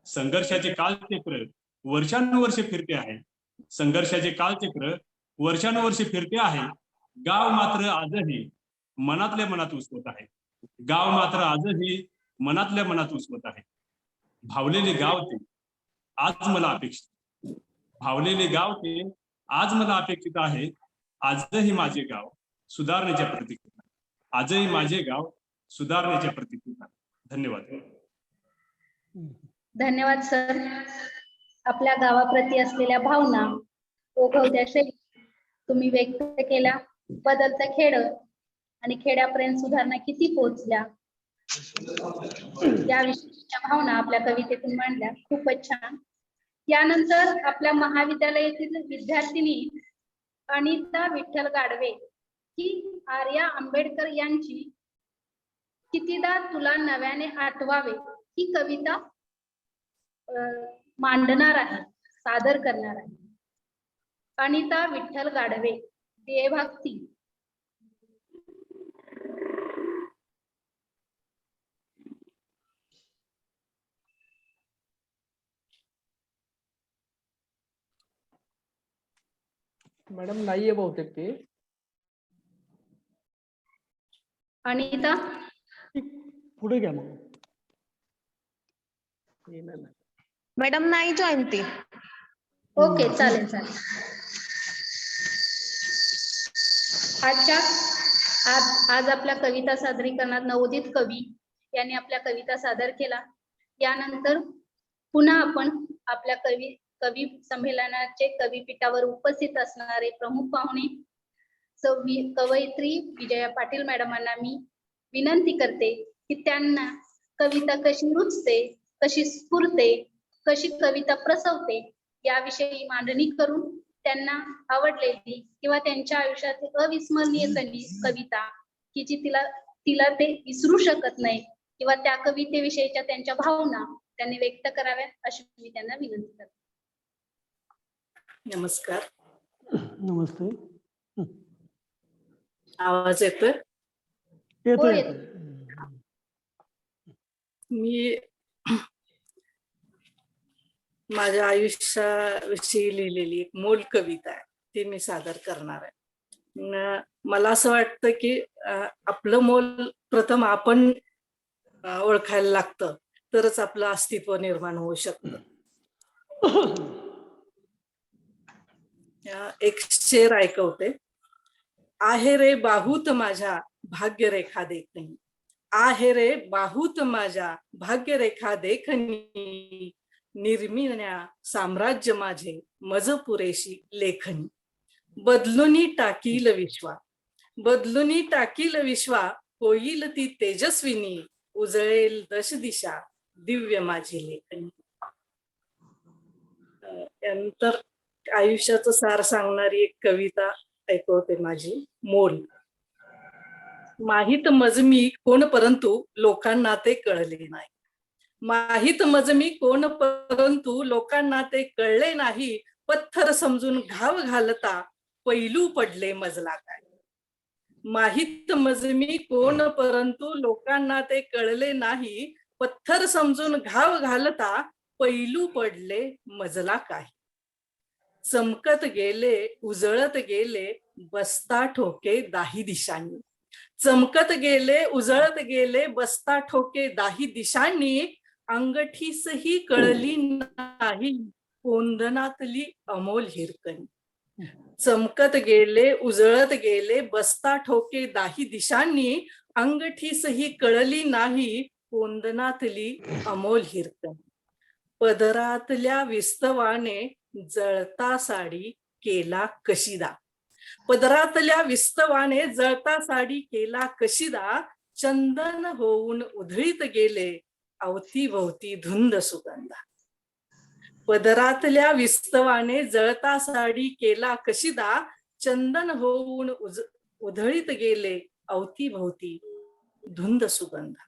संघर्षाचे कालचक्र वर्षानुवर्षे फिरते आहे, संघर्षाचे कालचक्र वर्षानुवर्षे फिरते आहे. गाव मात्र आजही मनातल्या मनात उसवत आहे, गाव मात्र आजही मनातल्या मनात उसवत आहे. भावलेले गाव ते आज मला अपेक्षित, भावलेले गाव ते आज मला अपेक्षित आहे. आजही माझे गाव सुधारण्याच्या प्रतीक्षेत, आजही माझे गाव सुधारण्याच्या प्रतीक्षेत. धन्यवाद. धन्यवाद सर. आपल्या गावाप्रती असलेल्या भावना ओघवत्या शैली तुम्ही व्यक्त केल्या. बदलतं खेड आणि खेड्यापर्यंत सुधारणा किती पोहोचल्या या विषयीच्या भावना आपल्या कवितेतून मांडल्या. खूपच छान. यानंतर आपल्या महाविद्यालयातील विद्यार्थिनी अनिता विठ्ठल गाडवे ही आर्या आंबेडकर यांची कितीदा तुला नव्याने आठवावे ही कविता मांडणार आहे, सादर करणार आहे. अनिता विठ्ठल गाडवे, देवभक्ती. मॅडम नाहीये बहुतेक ते. अनिता, पुढे घ्या मग. मॅडम नाही जॉईन ती. ओके, चालेल चालेल. आज आपल्या कविता सादरीकरणात नवोदित कवी यांनी आपल्या कविता सादर केला. यानंतर पुन्हा आपण आपल्या कवी संमेलनाचे कविपीठावर उपस्थित असणारे प्रमुख पाहुणे कवयित्री विजया पाटील मॅडमांना मी विनंती करते की त्यांना कविता कशी रुजते, कशी स्फुरते, कशी कविता प्रसवते याविषयी मांडणी करून त्यांना आवडलेली किंवा त्यांच्या आयुष्यातील अविस्मरणीय कविता की जी तिला ते विसरू शकत नाही किंवा त्या कवितेविषयीच्या त्यांच्या भावना त्यांनी व्यक्त कराव्यात अशी मी त्यांना विनंती करते. नमस्कार. नमस्ते. आवाज येतोय? येतो. मी माझ्या आयुष्याविषयी लिहिलेली एक मूल कविता आहे, ती मी सादर करणार आहे. मला असं वाटतं की आपलं मोल प्रथम आपण ओळखायला लागतं, तरच आपलं अस्तित्व निर्माण होऊ शकतं. एक शेर ऐकवते. आहे रे बाहूत माझ्या भाग्यरेखा देखणी, आहे रे बाहूत माझ्या भाग्यरेखा देखणी, निर्मिण्या साम्राज्य माझे मज पुरेशी लेखनी, बदलुनी टाकील विश्वा, बदलुनी टाकील विश्वा, होईल ती तेजस्विनी, उजळेल दश दिशा दिव्य माझी लेखनी. त्यानंतर आयुष्याचं सार सांगणारी एक कविता ऐकवते माझी, मोल. माहित मज मी कोण परंतु लोकांना ते कळले नाही, माहित मज मी कोण परंतु लोकांना ते कळले नाही, पत्थर समजून घाव घालता पैलू पडले मजला काय. माहित मज मी कोण परंतु लोकांना ते कळले नाही, पत्थर समजून घाव घालता पैलू पडले मजला काय. चमकत गेले उजळत गेले बसता ठोके दाही दिशांनी, चमकत गेले उजळत गेले बसता ठोके दाही दिशांनी, अंगठीसही कळली नाही कोंदणातली अमोल हिरकणी. चमकत गेले उजळत गेले बसता ठोके दाही दिशांनी, अंगठीसही कळली नाही कोंदणातली अमोल हिरकणी. पदरातल्या विस्तवाने जळता साडी केला कशिदा, पदरातल्या विस्तवाने जळता साडी केला कशिदा, चंदन होऊन उधळीत गेले अवतीभोवती धुंद सुगंधा. पदरातल्या विस्तवाने जळता साडी केला कशिदा, चंदन होऊन उधळीत गेले अवतीभोवती धुंद सुगंधा.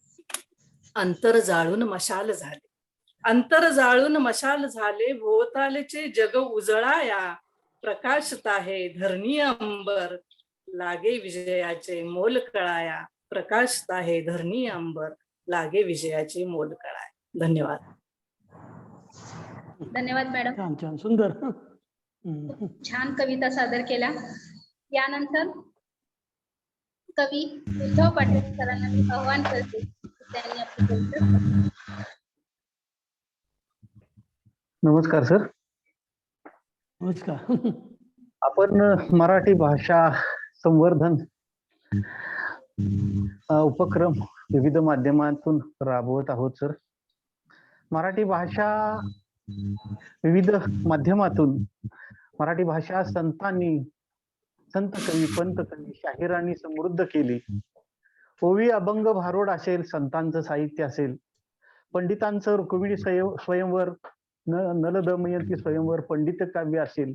अंतर जाळून मशाल झाले, अंतर जाळून मशाल झाले, भोवतालचे जग उजळाया, प्रकाशत आहे धरणी अंबर, लागे विजयाचे मोल कळाया, प्रकाशत आहे धरणी अंबर, लागे विजयाचे मोल कळाया. धन्यवाद. धन्यवाद मॅडम. छान छान, सुंदर. छान कविता सादर केल्या. यानंतर कवी उद्धव पाटील सरांना मी आव्हान करते त्यांनी आपली कविता. नमस्कार सर. नमस्कार. आपण मराठी भाषा संवर्धन उपक्रम विविध माध्यमातून राबवत आहोत सर. मराठी भाषा विविध माध्यमातून मराठी भाषा संतांनी, संत कवी, पंत कवी, शाहिरांनी समृद्ध केली. ओवी, अभंग, भारुड असेल, संतांचं साहित्य असेल, पंडितांचं रुक्मिणी स्वयंवर, नल दमयंती स्वयंवर, पंडित काव्य असेल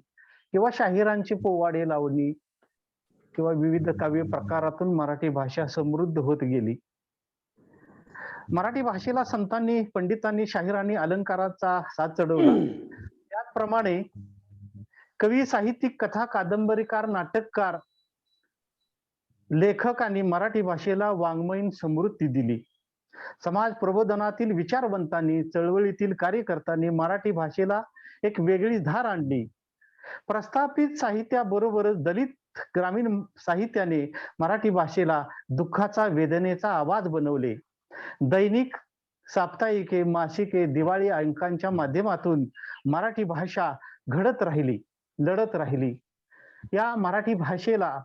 किंवा शाहिरांची पोवाडे, लावणी किंवा विविध काव्य प्रकारातून मराठी भाषा समृद्ध होत गेली. मराठी भाषेला संतांनी, पंडितांनी, शाहिरांनी अलंकाराचा साथ चढवला. त्याचप्रमाणे कवी, साहित्यिक, कथा, कादंबरीकार, नाटककार, लेखकांनी मराठी भाषेला वाङ्मयीन समृद्धी दिली. समाज प्रबोधनातील विचारवंतांनी, चळवळीतील कार्यकर्त्यांनी मराठी भाषेला एक वेगळी धार आणली. प्रस्थापित साहित्याबरोबरच दलित ग्रामीण साहित्याने मराठी भाषेला दुःखाचा वेदनेचा आवाज बनवले. दैनिक साप्ताहिके मासिके दिवाळी अंकांच्या माध्यमातून मराठी भाषा घडत राहिली, लढत राहिली. या मराठी भाषेला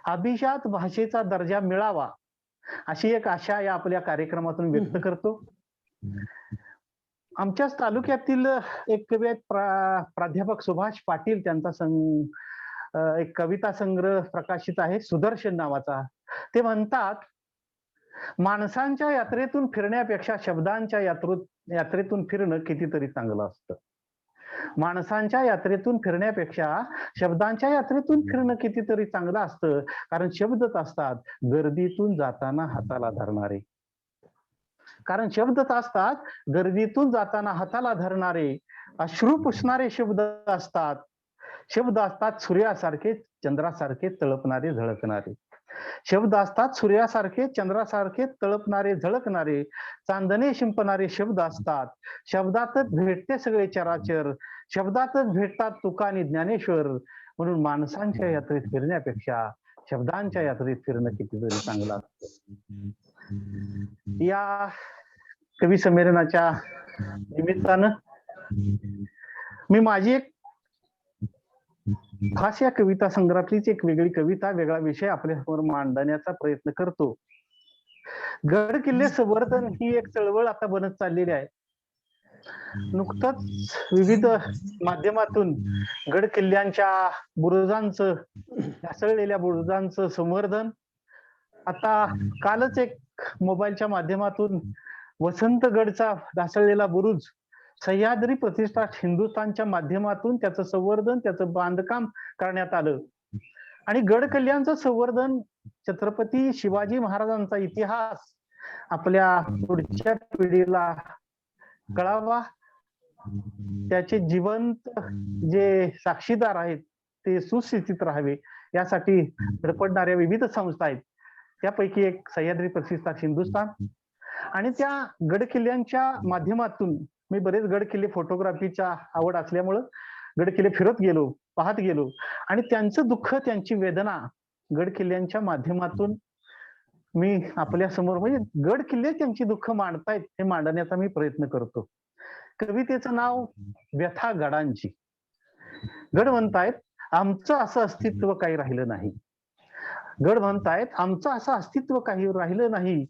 अभिजात भाषेचा दर्जा मिळावा अशी एक आशा या आपल्या कार्यक्रमातून व्यक्त करतो. आमच्याच तालुक्यातील एक कवी आहेत प्राध्यापक सुभाष पाटील, त्यांचा एक कविता संग्रह प्रकाशित आहे सुदर्शन नावाचा. ते म्हणतात, माणसांच्या यात्रेतून फिरण्यापेक्षा शब्दांच्या यात्रेतून फिरणं कितीतरी चांगलं असतं. माणसांच्या यात्रेतून फिरण्यापेक्षा शब्दांच्या यात्रेतून फिरणं कितीतरी चांगलं असतं. कारण शब्दच असतात गर्दीतून जाताना हाताला धरणारे. कारण शब्दच असतात गर्दीतून जाताना हाताला धरणारे. अश्रू पुसणारे शब्द असतात. शब्द असतात सूर्यासारखे चंद्रासारखे तळपणारे झळकणारे. शब्द असतात सूर्यासारखे चंद्रासारखे तळपणारे झळकणारे. चांदणे शिंपणारे शब्द असतात. शब्दातच भेटते सगळे चराचर. शब्दातच भेटतात तुका आणि ज्ञानेश्वर. म्हणून माणसांच्या यात्रेत फिरण्यापेक्षा शब्दांच्या यात्रेत फिरणं कितीतरी चांगलं असतं. या कवी संमेलनाच्या निमित्तानं मी माझी एक खास या कविता संग्रहातलीच एक वेगळी कविता, वेगळा विषय आपल्यासमोर मांडण्याचा प्रयत्न करतो. गड किल्ले संवर्धन ही एक चळवळ आता बनत चाललेली आहे. नुकतंच विविध माध्यमातून गड किल्ल्यांच्या बुरुजांचं, ढासळलेल्या बुरुजांचं संवर्धन. आता कालच एक मोबाईलच्या माध्यमातून वसंतगडचा ढासळलेला बुरुज सह्याद्री प्रतिष्ठान हिंदुस्थानच्या माध्यमातून त्याचं संवर्धन, त्याचं बांधकाम करण्यात आलं. आणि गड किल्ल्यांचं संवर्धन, छत्रपती शिवाजी महाराजांचा इतिहास आपल्या पुढच्या पिढीला कळावा, त्याचे जिवंत जे साक्षीदार आहेत ते सुस्थितीत राहावे यासाठी धडपडणाऱ्या विविध संस्था आहेत. त्यापैकी एक सह्याद्री प्रतिष्ठान हिंदुस्थान. आणि त्या गड किल्ल्यांच्या माध्यमातून मी बरेच गड किल्ले फोटोग्राफीच्या आवड असल्यामुळं गड किल्ले फिरत गेलो, पाहत गेलो. आणि त्यांचं दुःख, त्यांची वेदना गड किल्ल्यांच्या माध्यमातून मी आपल्या समोर, म्हणजे गड किल्ले त्यांची दुःख मांडतायत हे मांडण्याचा मी प्रयत्न करतो. कवितेचं नाव व्यथा गडांची. गड म्हणतायत आमचं असं अस्तित्व काही राहिलं नाही. गड म्हणतायत आमचं असं अस्तित्व काही राहिलं नाही.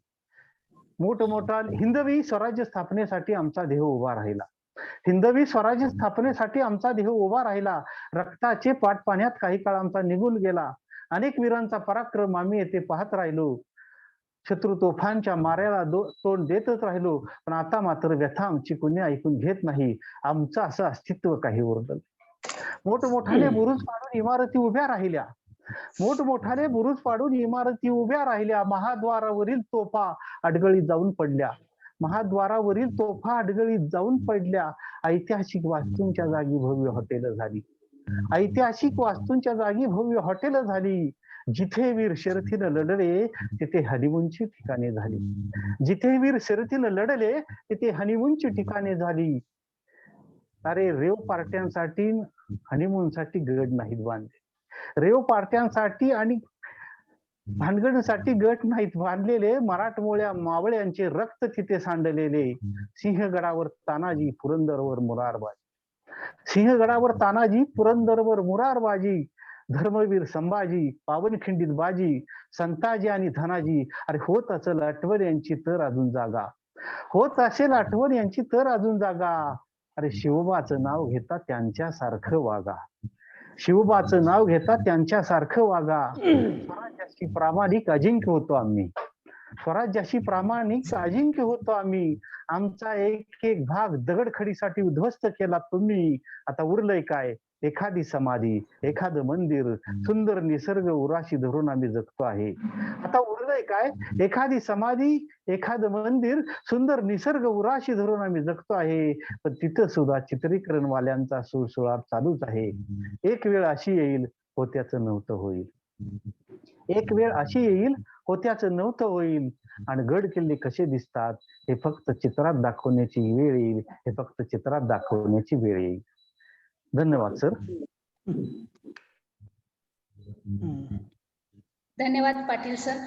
मोठमोठा हिंदवी स्वराज्य स्थापनेसाठी आमचा देह उभा राहिला. हिंदवी स्वराज्य स्थापनेसाठी आमचा देह उभा राहिला. रक्ताचे पाट पाण्यात काही काळ आमचा निघून गेला. अनेक वीरांचा पराक्रम आम्ही येथे पाहत राहिलो. शत्रू तोफांच्या माऱ्याला तोंड देतच राहिलो. पण आता मात्र व्यथा आमची कोणी ऐकून घेत नाही. आमचं असं अस्तित्व काही उरलं. मोठमोठाले बुरुज पाडून इमारती उभ्या राहिल्या. मोठमोठाले बुरुज पाडून इमारती उभ्या राहिल्या. महाद्वारावरील तोफा अडगळीत जाऊन पडल्या. महाद्वारावरील तोफा अडगळीत जाऊन पडल्या. ऐतिहासिक वास्तूंच्या जागी भव्य हॉटेल झाली. ऐतिहासिक वास्तूंच्या जागी भव्य हॉटेल झाली. जिथे वीर शर्यतीनं लढले तिथे हनीमूनची ठिकाणे झाली. जिथे वीर शर्यतीनं लढले तिथे हनीमूनची ठिकाणे झाली. अरे रेव पार्ट्यांसाठी हनीमूनसाठी गड नाहीत बांधले. रेव पार्ट्यांसाठी आणि भानगडीसाठी गट नाहीत बांधलेले. मराठमोळ्या मावळ्यांचे रक्त तिथे सांडलेले. सिंहगडावर तानाजी, पुरंदरवर मुरारबाजी. सिंहगडावर तानाजी, पुरंदरवर मुरारबाजी. धर्मवीर संभाजी, पावनखिंडीत बाजी. संताजी आणि धनाजी. अरे होत असेल आठवण यांची तर अजून जागा. होत असेल आठवण यांची तर अजून जागा. अरे शिवबाचं नाव घेता त्यांच्यासारखं वागा. शिवबाचं नाव घेता त्यांच्यासारखं वागा. स्वराज्याशी प्रामाणिक अजिंक्य होतो आम्ही. स्वराज्याशी प्रामाणिक अजिंक्य होतो आम्ही. आमचा एक एक भाग दगडखडीसाठी उद्ध्वस्त केला तुम्ही. आता उरलंय काय? एखादी समाधी, एखादं मंदिर, सुंदर निसर्ग उराशी धरून आम्ही जगतो आहे. आता उरलंय काय? एखादी समाधी, एखादं मंदिर, सुंदर निसर्ग उराशी धरून आम्ही जगतो आहे. पण तिथं सुद्धा चित्रीकरणवाल्यांचा सुळसुळाट चालूच आहे. एक वेळ अशी येईल होत्याचं नव्हतं होईल. एक वेळ अशी येईल होत्याचं नव्हतं होईल. आणि गड किल्ले कसे दिसतात हे फक्त चित्रात दाखवण्याची वेळ येईल. हे फक्त चित्रात दाखवण्याची वेळ येईल. धन्यवाद सर. धन्यवाद पाटील सर.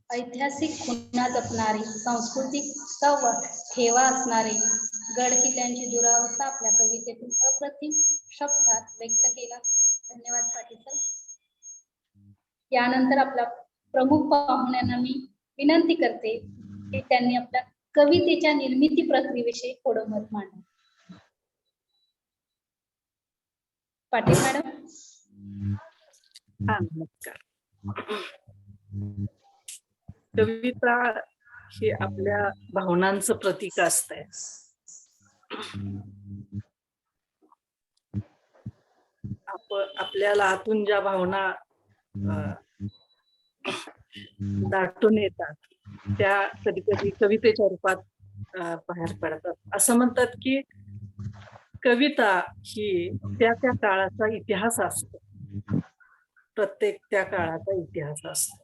ऐतिहासिक खुणा जपणारे, सांस्कृतिक संवाद ठेवा असणारे, गड किल्ल्यांची दुरावस्था आपल्या कवितेतून अप्रतिम शब्दात व्यक्त केला. धन्यवाद पाटील सर. यानंतर आपल्या प्रमुख पाहुण्यांना मी विनंती करते की त्यांनी आपल्या कवितेच्या निर्मिती प्रक्रियेविषयी थोडं मत मांडावं. पाटील मॅडम. हा, नमस्कार. कविता ही आपल्या भावनांचं प्रतीक असतंय. आपल्याला आतून ज्या भावना दाटून येतात त्या कधी कधी कवितेच्या रूपात बाहेर पडतात. असं म्हणतात की कविता ही त्या त्या काळाचा इतिहास असतो. प्रत्येक त्या काळाचा इतिहास असतो.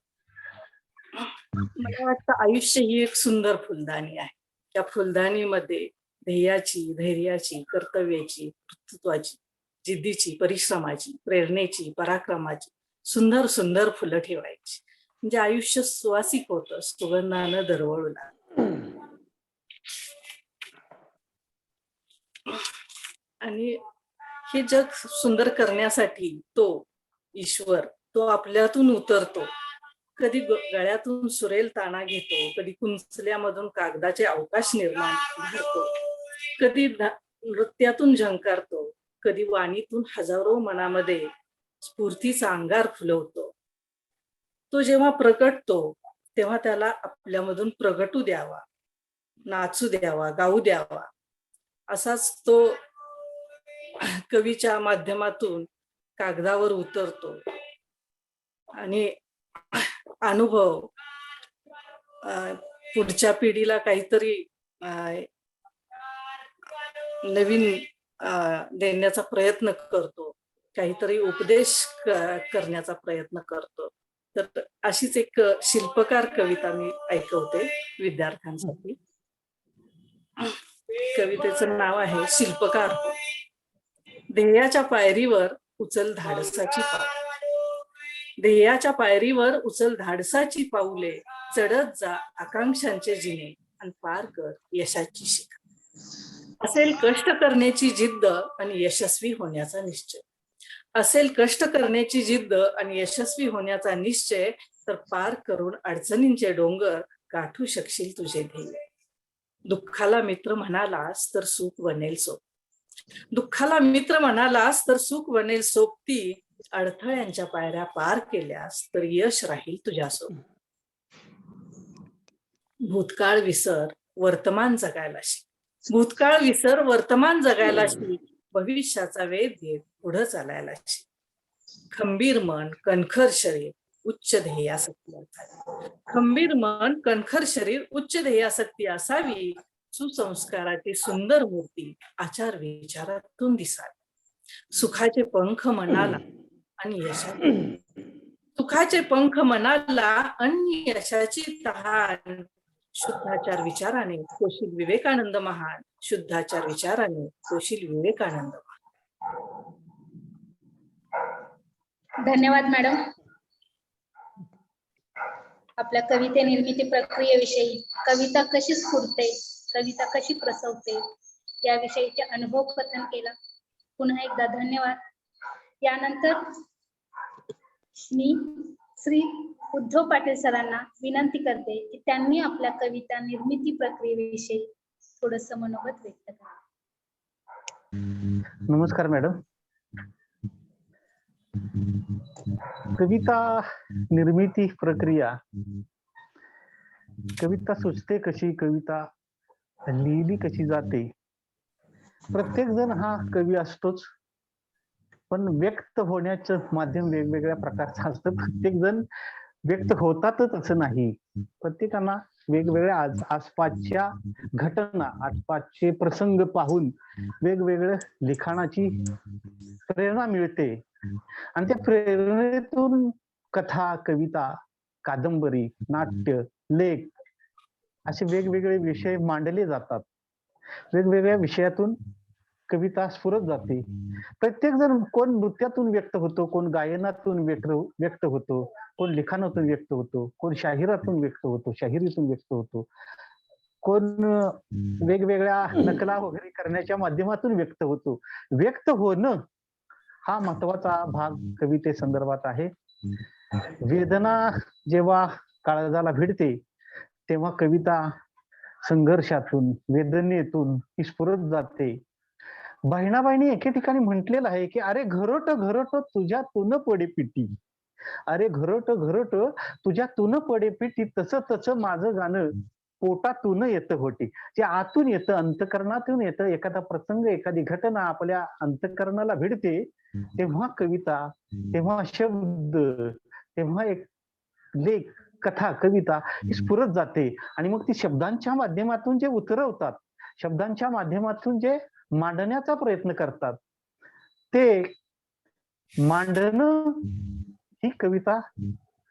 मला वाटतं आयुष्य ही एक सुंदर फुलदाणी आहे. त्या फुलदाणीमध्ये ध्येयाची, धैर्याची, कर्तव्याची, कर्तृत्वाची, जिद्दीची, परिश्रमाची, प्रेरणेची, पराक्रमाची सुंदर सुंदर फुलं ठेवायची. म्हणजे आयुष्य सुवासिक होतं, सुगंधानं दरवळू लागतं. आणि हे जग सुंदर करण्यासाठी तो ईश्वर तो आपल्यातून उतरतो. कधी गळ्यातून सुरेल ताणा घेतो, कधी कुंचल्यामधून कागदाचे अवकाश निर्माण करतो, कधी नृत्यातून झंकारतो, कधी वाणीतून हजारो मनामध्ये स्फूर्तीचा अंगार फुलवतो. तो जेव्हा प्रगटतो तेव्हा त्याला आपल्यामधून प्रगटू द्यावा, नाचू द्यावा, गाऊ द्यावा. असाच तो कवीच्या माध्यमातून कागदावर उतरतो आणि अनुभव पुढच्या पिढीला काहीतरी नवीन देण्याचा प्रयत्न करतो, काहीतरी उपदेश करण्याचा प्रयत्न करतो. तर अशीच एक शिल्पकार कविता मी ऐकवते विद्यार्थ्यांसाठी. कवितेचं नाव आहे शिल्पकार. ध्येयाच्या पायरीवर उचल धाडसाची पाऊले, ध्येयाच्या पायरीवर उचल धाडसाची पाऊले, चढत जा आकांक्षांचे जिने आणि पार कर यशाची शिखर. असेल कष्ट करण्याची जिद्द आणि यशस्वी होण्याचा निश्चय, असेल कष्ट करण्याची जिद्द आणि यशस्वी होण्याचा निश्चय, तर पार करून अडचणींचे डोंगर गाठू शकशील तुझे ध्येय. दुःखाला मित्र म्हणालास तर सुख बनेल सोबती, दुःखाला मित्र म्हणालास तर सुख बनेल सोबती, अडथळ्यांच्या पायऱ्या पार केल्यास तर यश राहील तुझ्यासोबत. भूतकाळ विसर वर्तमान जगायला शिक, भूतकाळ विसर वर्तमान जगायला शिक, भविष्याचा वेध घेत पुढे चालायला शिक. खंबीर मन कणखर शरीर उच्च ध्येयासक्ती असावी, खंबीर मन कणखर शरीर उच्च ध्येयासक्ती असावी. सुसंस्काराची सुंदर मूर्ती आचार विचारातून दिसावी. सुखाचे पंख मनाला आणि यशाची, सुखाचे पंख मनाला आणि यशाची तहान. शुद्धाचार विचाराने होशील विवेकानंद महान, शुद्धाचार विचाराने होशील विवेकानंद महान. धन्यवाद मॅडम. आपल्या कविते निर्मिती प्रक्रियेविषयी, कविता कशी स्फुरते, कविता कशी प्रसवते याविषयीचे अनुभव कथन केला. पुन्हा एकदा धन्यवाद. यानंतर मी श्री उद्धव पाटील सरांना विनंती करते की त्यांनी आपल्या कविता निर्मिती प्रक्रियेविषयी थोडस मनोगत व्यक्त करा. नमस्कार मॅडम. कविता निर्मिती प्रक्रिया, कविता सुचते कशी, कविता लिहिली कशी जाते. प्रत्येक जण हा कवी असतोच, पण व्यक्त होण्याचं माध्यम वेगवेगळ्या प्रकारचं असतं. प्रत्येक जण व्यक्त होतातच असं नाही. प्रत्येकांना वेगवेगळ्या आसपासच्या घटना, आसपासचे प्रसंग पाहून वेगवेगळ्या लिखाणाची प्रेरणा मिळते आणि त्या प्रेरणेतून कथा, कविता, कादंबरी, नाट्य, लेख असे वेगवेगळे विषय मांडले जातात. वेगवेगळ्या विषयातून कविता स्फुरत जाते. प्रत्येक जण कोण नृत्यातून व्यक्त होतो, कोण गायनातून व्यक्त होतो, कोण लिखाणातून व्यक्त होतो, कोण शाहिरातून व्यक्त होतो, शाहिरीतून व्यक्त होतो, कोण वेगवेगळ्या नकला वगैरे करण्याच्या माध्यमातून व्यक्त होतो. व्यक्त होणं हा महत्वाचा भाग कविते संदर्भात आहे. वेदना जेव्हा काळजाला भिडते तेव्हा कविता संघर्षातून, वेदनेतून ती स्फुरत जाते. बहिणाबाईंनी एके ठिकाणी म्हटलेलं आहे की अरे घरोट घरोट तुझ्या तुन पडे पिटी, अरे घरोट घरोट तुझ्या तुन पडे पिटी, तसं तसं माझं गाणं पोटातून येतं होती. जे आतून येतं, अंतकरणातून येतं. एखादा प्रसंग, एखादी घटना आपल्या अंतकरणाला भिडते तेव्हा कविता, तेव्हा शब्द, तेव्हा एक लेख, कथा, कविता ही स्फुरत जाते. आणि मग ती शब्दांच्या माध्यमातून जे उतरवतात, शब्दांच्या माध्यमातून जे मांडण्याचा प्रयत्न करतात, ते मांडणं ही कविता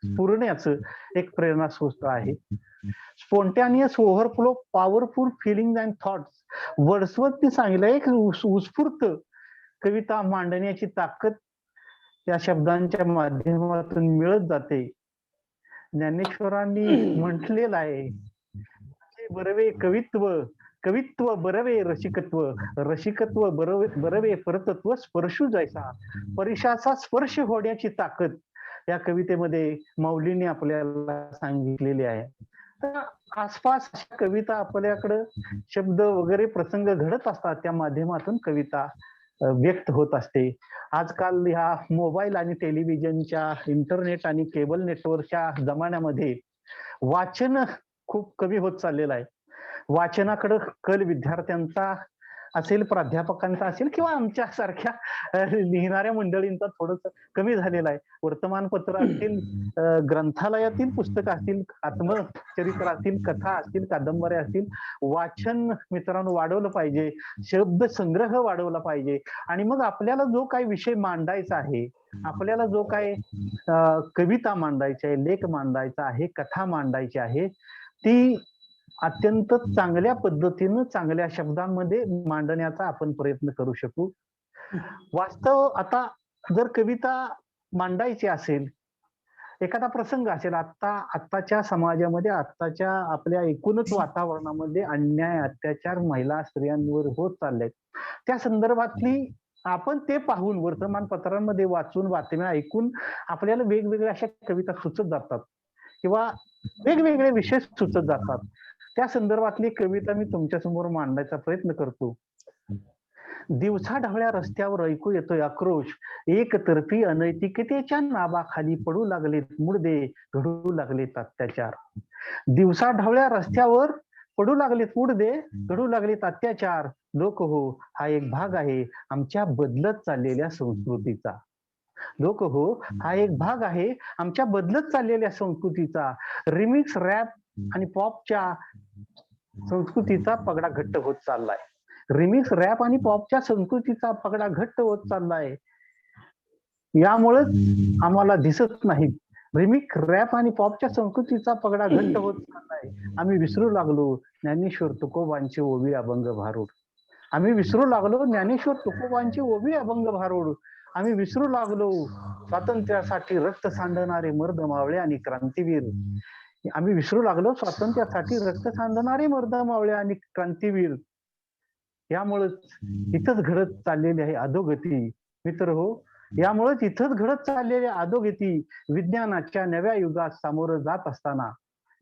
स्फुरण्याचं एक प्रेरणास्रोत आहे. Spontaneous overflow powerful feeling and thoughts, Wordsworth सांगितलं एक उत्स्फूर्त कविता मांडण्याची ताकद त्या शब्दांच्या माध्यमातून मिळत जाते. ज्ञानेश्वरांनी म्हटलेलं आहे बरवे कवित्व, कवित्व बरवे रसिकत्व, रसिकत्व बरवे परतत्व, स्पर्शू जैसा, परिशाचा स्पर्श होण्याची ताकद या कवितेमध्ये माऊलींनी आपल्याला सांगितलेली आहे. तर आसपास अशा कविता आपल्याकडं शब्द वगैरे प्रसंग घडत असतात, त्या माध्यमातून कविता व्यक्त होत असते. आजकाल ह्या मोबाईल आणि टेलिव्हिजनच्या, इंटरनेट आणि केबल नेटवर्कच्या जमान्यामध्ये वाचन खूप कमी होत चाललेलं आहे. वाचनाकडे कल विद्यार्थ्यांचा असेल, प्राध्यापकांचा असेल किंवा आमच्या सारख्या लिहिणाऱ्या मंडळींचा थोडस कमी झालेला आहे. वर्तमानपत्र असतील, ग्रंथालयातील पुस्तकं असतील, आत्मचरित्र असतील, कथा असतील, कादंबऱ्या असतील, वाचन मित्रांनो वाढवलं पाहिजे, शब्द संग्रह वाढवला पाहिजे. आणि मग आपल्याला जो काही विषय मांडायचा आहे, आपल्याला जो काही कविता मांडायची आहे, लेख मांडायचा आहे, कथा मांडायची आहे, ती अत्यंत चांगल्या पद्धतीनं, चांगल्या शब्दांमध्ये मांडण्याचा आपण प्रयत्न करू शकू. वास्तव आता जर कविता मांडायची असेल, एखादा प्रसंग असेल, आत्ताच्या समाजामध्ये, आत्ताच्या आपल्या एकूणच वातावरणामध्ये अन्याय, अत्याचार महिला, स्त्रियांवर होत चाललेत, त्या संदर्भातली आपण ते पाहून, वर्तमानपत्रांमध्ये वाचून, बातम्या ऐकून आपल्याला वेगवेगळ्या अशा कविता सुचत जातात किंवा वेगवेगळे विषय सुचत जातात. त्या संदर्भातली कविता मी तुमच्या समोर मांडण्याचा प्रयत्न करतो. दिवसा ढवळ्या रस्त्यावर ऐकू येतोय आक्रोश, एकतर्फी अनैतिकतेच्या नावाखाली पडू लागलेत मुडदे, घडू लागलेत अत्याचार. दिवसा ढवळ्या रस्त्यावर पडू लागलेत मुडदे, घडू लागलेत अत्याचार. लोक हो, हा एक भाग आहे आमच्या बदलत चाललेल्या संस्कृतीचा. लोक हो, हा एक भाग आहे आमच्या बदलत चाललेल्या संस्कृतीचा. रिमिक्स, रॅप आणि पॉपच्या संस्कृतीचा पगडा घट्ट होत चाललाय. रिमिक्स, रॅप आणि पॉपच्या संस्कृतीचा पगडा घट्ट होत चाललाय. यामुळे आम्हाला दिसत नाही. रिमिक्स, रॅप आणि पॉपच्या संस्कृतीचा पगडा घट्ट होत चाललाय. आम्ही विसरू लागलो ज्ञानेश्वर तुकोबांचे ओवी अभंग भारूड. आम्ही विसरू लागलो ज्ञानेश्वर तुकोबांचे ओवी अभंग भारूड. आम्ही विसरू लागलो स्वातंत्र्यासाठी रक्त सांडणारे मर्द मावळे आणि क्रांतीवीर. आम्ही विसरू लागलो स्वातंत्र्यासाठी रक्त सांडणारे मर्द मावळे आणि क्रांतीवीर. यामुळेच इथंच घडत चाललेली आहे अधोगती. मित्र हो, यामुळेच इथंच घडत चाललेली अधोगती. विज्ञानाच्या नव्या युगात सामोरं जात असताना,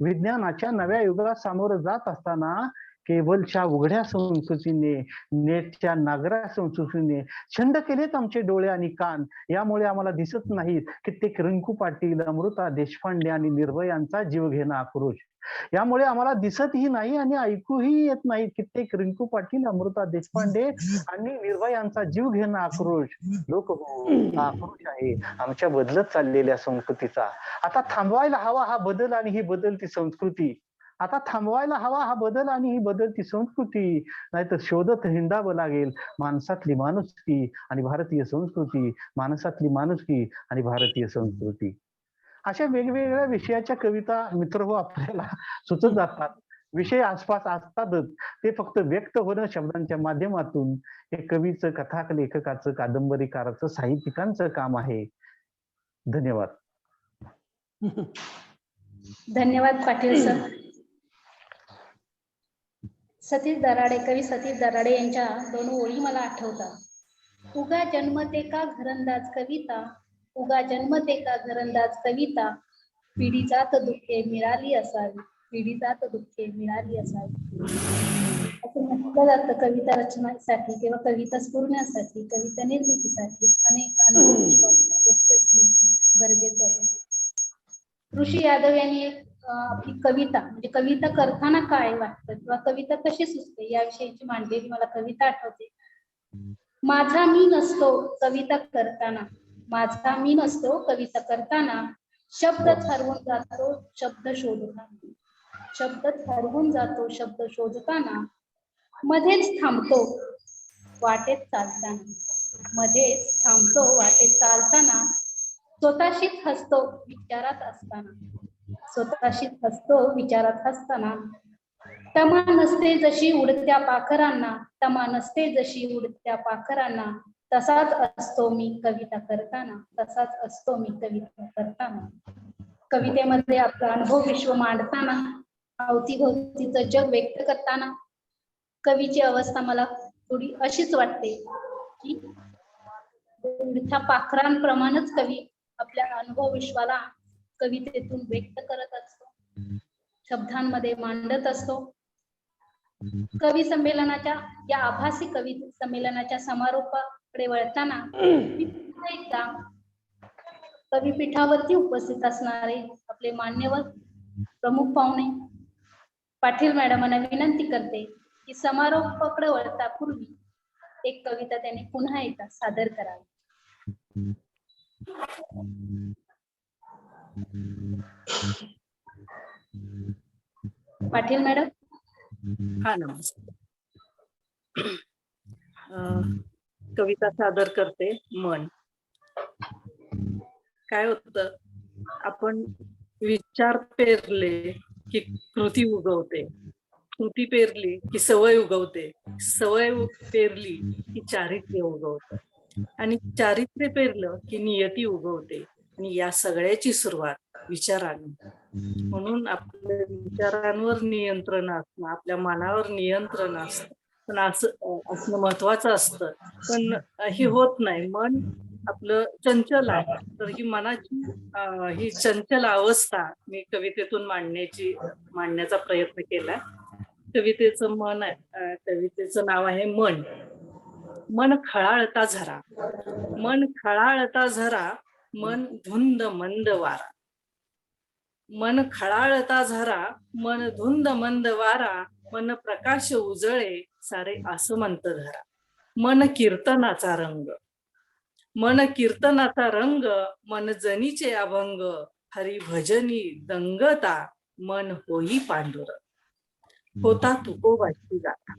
विज्ञानाच्या नव्या युगात सामोरं जात असताना केबलच्या उघड्या संस्कृतीने, नेटच्या नागरा संस्कृतीने छंद केलेत आमचे डोळे आणि कान. यामुळे आम्हाला दिसत नाहीत कित्येक रिंकू पाटील, अमृता देशपांडे आणि निर्भयांचा जीव घेणं आक्रोश. यामुळे आम्हाला दिसतही नाही आणि ऐकूही येत नाही कित्येक रिंकू पाटील, अमृता देशपांडे आणि निर्भयांचा जीव घेणं आक्रोश. लोक हो, हा आक्रोश आहे आमच्या बदलत चाललेल्या संस्कृतीचा. आता थांबवायला हवा हा बदल आणि ही बदलती संस्कृती. आता थांबवायला हवा हा बदल आणि ही बदलती संस्कृती. नाहीतर शोधत हिंडावं लागेल माणसातली माणुसकी आणि भारतीय संस्कृती, माणसातली माणुसकी आणि भारतीय संस्कृती. अशा वेगवेगळ्या विषयाच्या कविता मित्र हो आपल्याला सुचत जातात. विषय आसपास असतातच, ते फक्त व्यक्त होणं शब्दांच्या माध्यमातून हे कवीचं, कथा लेखकाचं, कादंबरीकाराचं, साहित्यिकांचं काम आहे. धन्यवाद. धन्यवाद पाटील सर. सतीश दराडे, कवी सतीश दराडे यांच्या 2 ओळी मला आठवतात. उगा जन्मते का घरंदाज कविता, उगा जन्मते का घरंदाज कविता, पिढी जात दुःखे मिळाली असावी, पिढी जात दुःखे मिळाली असावी. असं म्हटलं जातं कविता रचनासाठी किंवा कविता स्फुरण्यासाठी, कविता निर्मितीसाठी अनेक अनुभव गरजेचं असतं. ऋषी यादव यांनी एक आपली कविता म्हणजे कविता करताना काय वाटतं किंवा कविता कशी सुचते याविषयीची मांडलेली मला कविता आठवते. माझा मी नसतो कविता करताना, माझा मी नसतो कविता करताना, शब्द हरवून जातो शब्द शोधताना, शब्द हरवून जातो शब्द शोधताना, मध्येच थांबतो वाटेत चालताना, मध्येच थांबतो वाटेत चालताना, स्वतःशीच हसतो विचारात असताना, स्वतःशीच हसतो विचारात असताना, तमा नसते जशी उडत्या पाखरांना, तमा नसते जशी उडत्या पाखरांना, तसाच असतो मी कविता करताना, तसाच असतो मी कविता करताना. कवितेमध्ये आपला अनुभव विश्व मांडताना, अवतीभोवतीचं जग व्यक्त करताना कवीची अवस्था मला थोडी अशीच वाटते की उडत्या पाखरांप्रमाणेच कवी आपल्या अनुभव विश्वाला कवितेतून व्यक्त करत असतो, शब्दांमध्ये मांडत असतो. कवी संमेलनाच्या या आभासी कवी संमेलनाच्या समारोपाकडे वळताना एकदा कविपीठावरती उपस्थित असणारे आपले मान्यवर प्रमुख पाहुणे पाटील मॅडमांना विनंती करते की समारोपाकडे वळतापूर्वी एक कविता त्यांनी पुन्हा एकदा सादर करावी. पाटील मॅडम. हा, नमस्कार. कविता सादर करते. मन. काय होतं, आपण विचार पेरले की कृती उगवते, कृती पेरली की सवय उगवते, सवय पेरली की चारित्र्य उगवतं, आणि चारित्र्य पेरलं की नियती उगवते, आणि या सगळ्याची सुरुवात विचारांनी. म्हणून आपल्या विचारांवर नियंत्रण असणं, आपल्या मनावर नियंत्रण असतं, पण असणं महत्वाचं असतं. पण हे होत नाही. मन आपलं चंचल आहे, तर ही मनाची ही चंचल अवस्था मी कवितेतून मांडण्याचा प्रयत्न केला. कवितेचं मन आहे, कवितेचं नाव आहे मन. मन खळाळता झरा, मन खळाळता झरा, मन धुंद मंद वारा, मन खळाळता झरा, मन धुंद मंद वारा, मन प्रकाश उजळे सारे आसमंत धरा. मन कीर्तनाचा रंग, मन कीर्तनाचा रंग, मन जनीचे अभंग, हरी भजनी दंगता, मन होई पांडुर. होता तुकोबाची गाथा,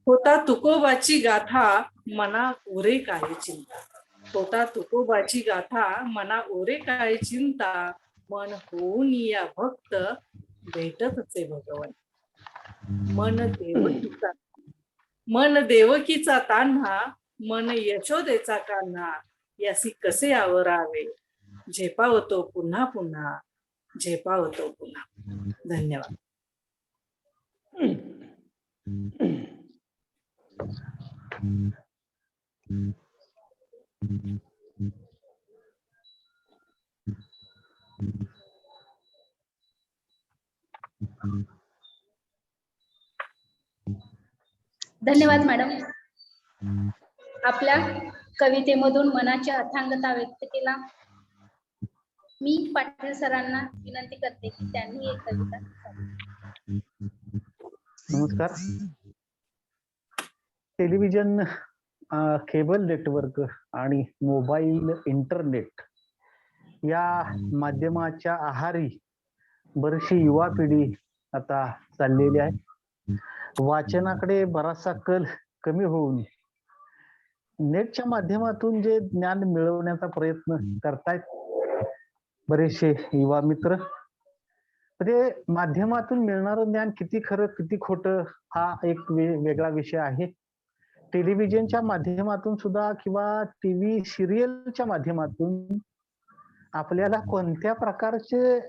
होता तुकोबाची गाथा, मना उरे काय चिंता, होता तुकोबाची गाथा, मना उरे काय चिंता, मन होऊन या भक्त भेटतचे भगवन. मन देवकीचा तान्हा, मन यशोदेचा कान्हा, यासी कसे आवरावे, झेपावतो पुन्हा पुन्हा, झेपावतो पुन्हा. धन्यवाद. धन्यवाद मॅडम. आपल्या कवितेमधून मनाची अथांगता व्यक्त केला. मी पाटील सरांना विनंती करते की त्यांनी एक कविता. नमस्कार. टेलिव्हिजन, केबल नेटवर्क आणि मोबाईल इंटरनेट या माध्यमाच्या आहारी बरीचशी युवा पिढी आता चाललेली आहे. वाचनाकडे बराचसा कल कमी होऊन नेटच्या माध्यमातून जे ज्ञान मिळवण्याचा प्रयत्न करतायत बरेचसे युवा मित्र. म्हणजे माध्यमातून मिळणारं ज्ञान किती खरं किती खोटं हा एक वेगळा विषय आहे. टेलिव्हिजनच्या माध्यमातून सुद्धा किंवा टीव्ही सिरियलच्या माध्यमातून आपल्याला कोणत्या प्रकारचे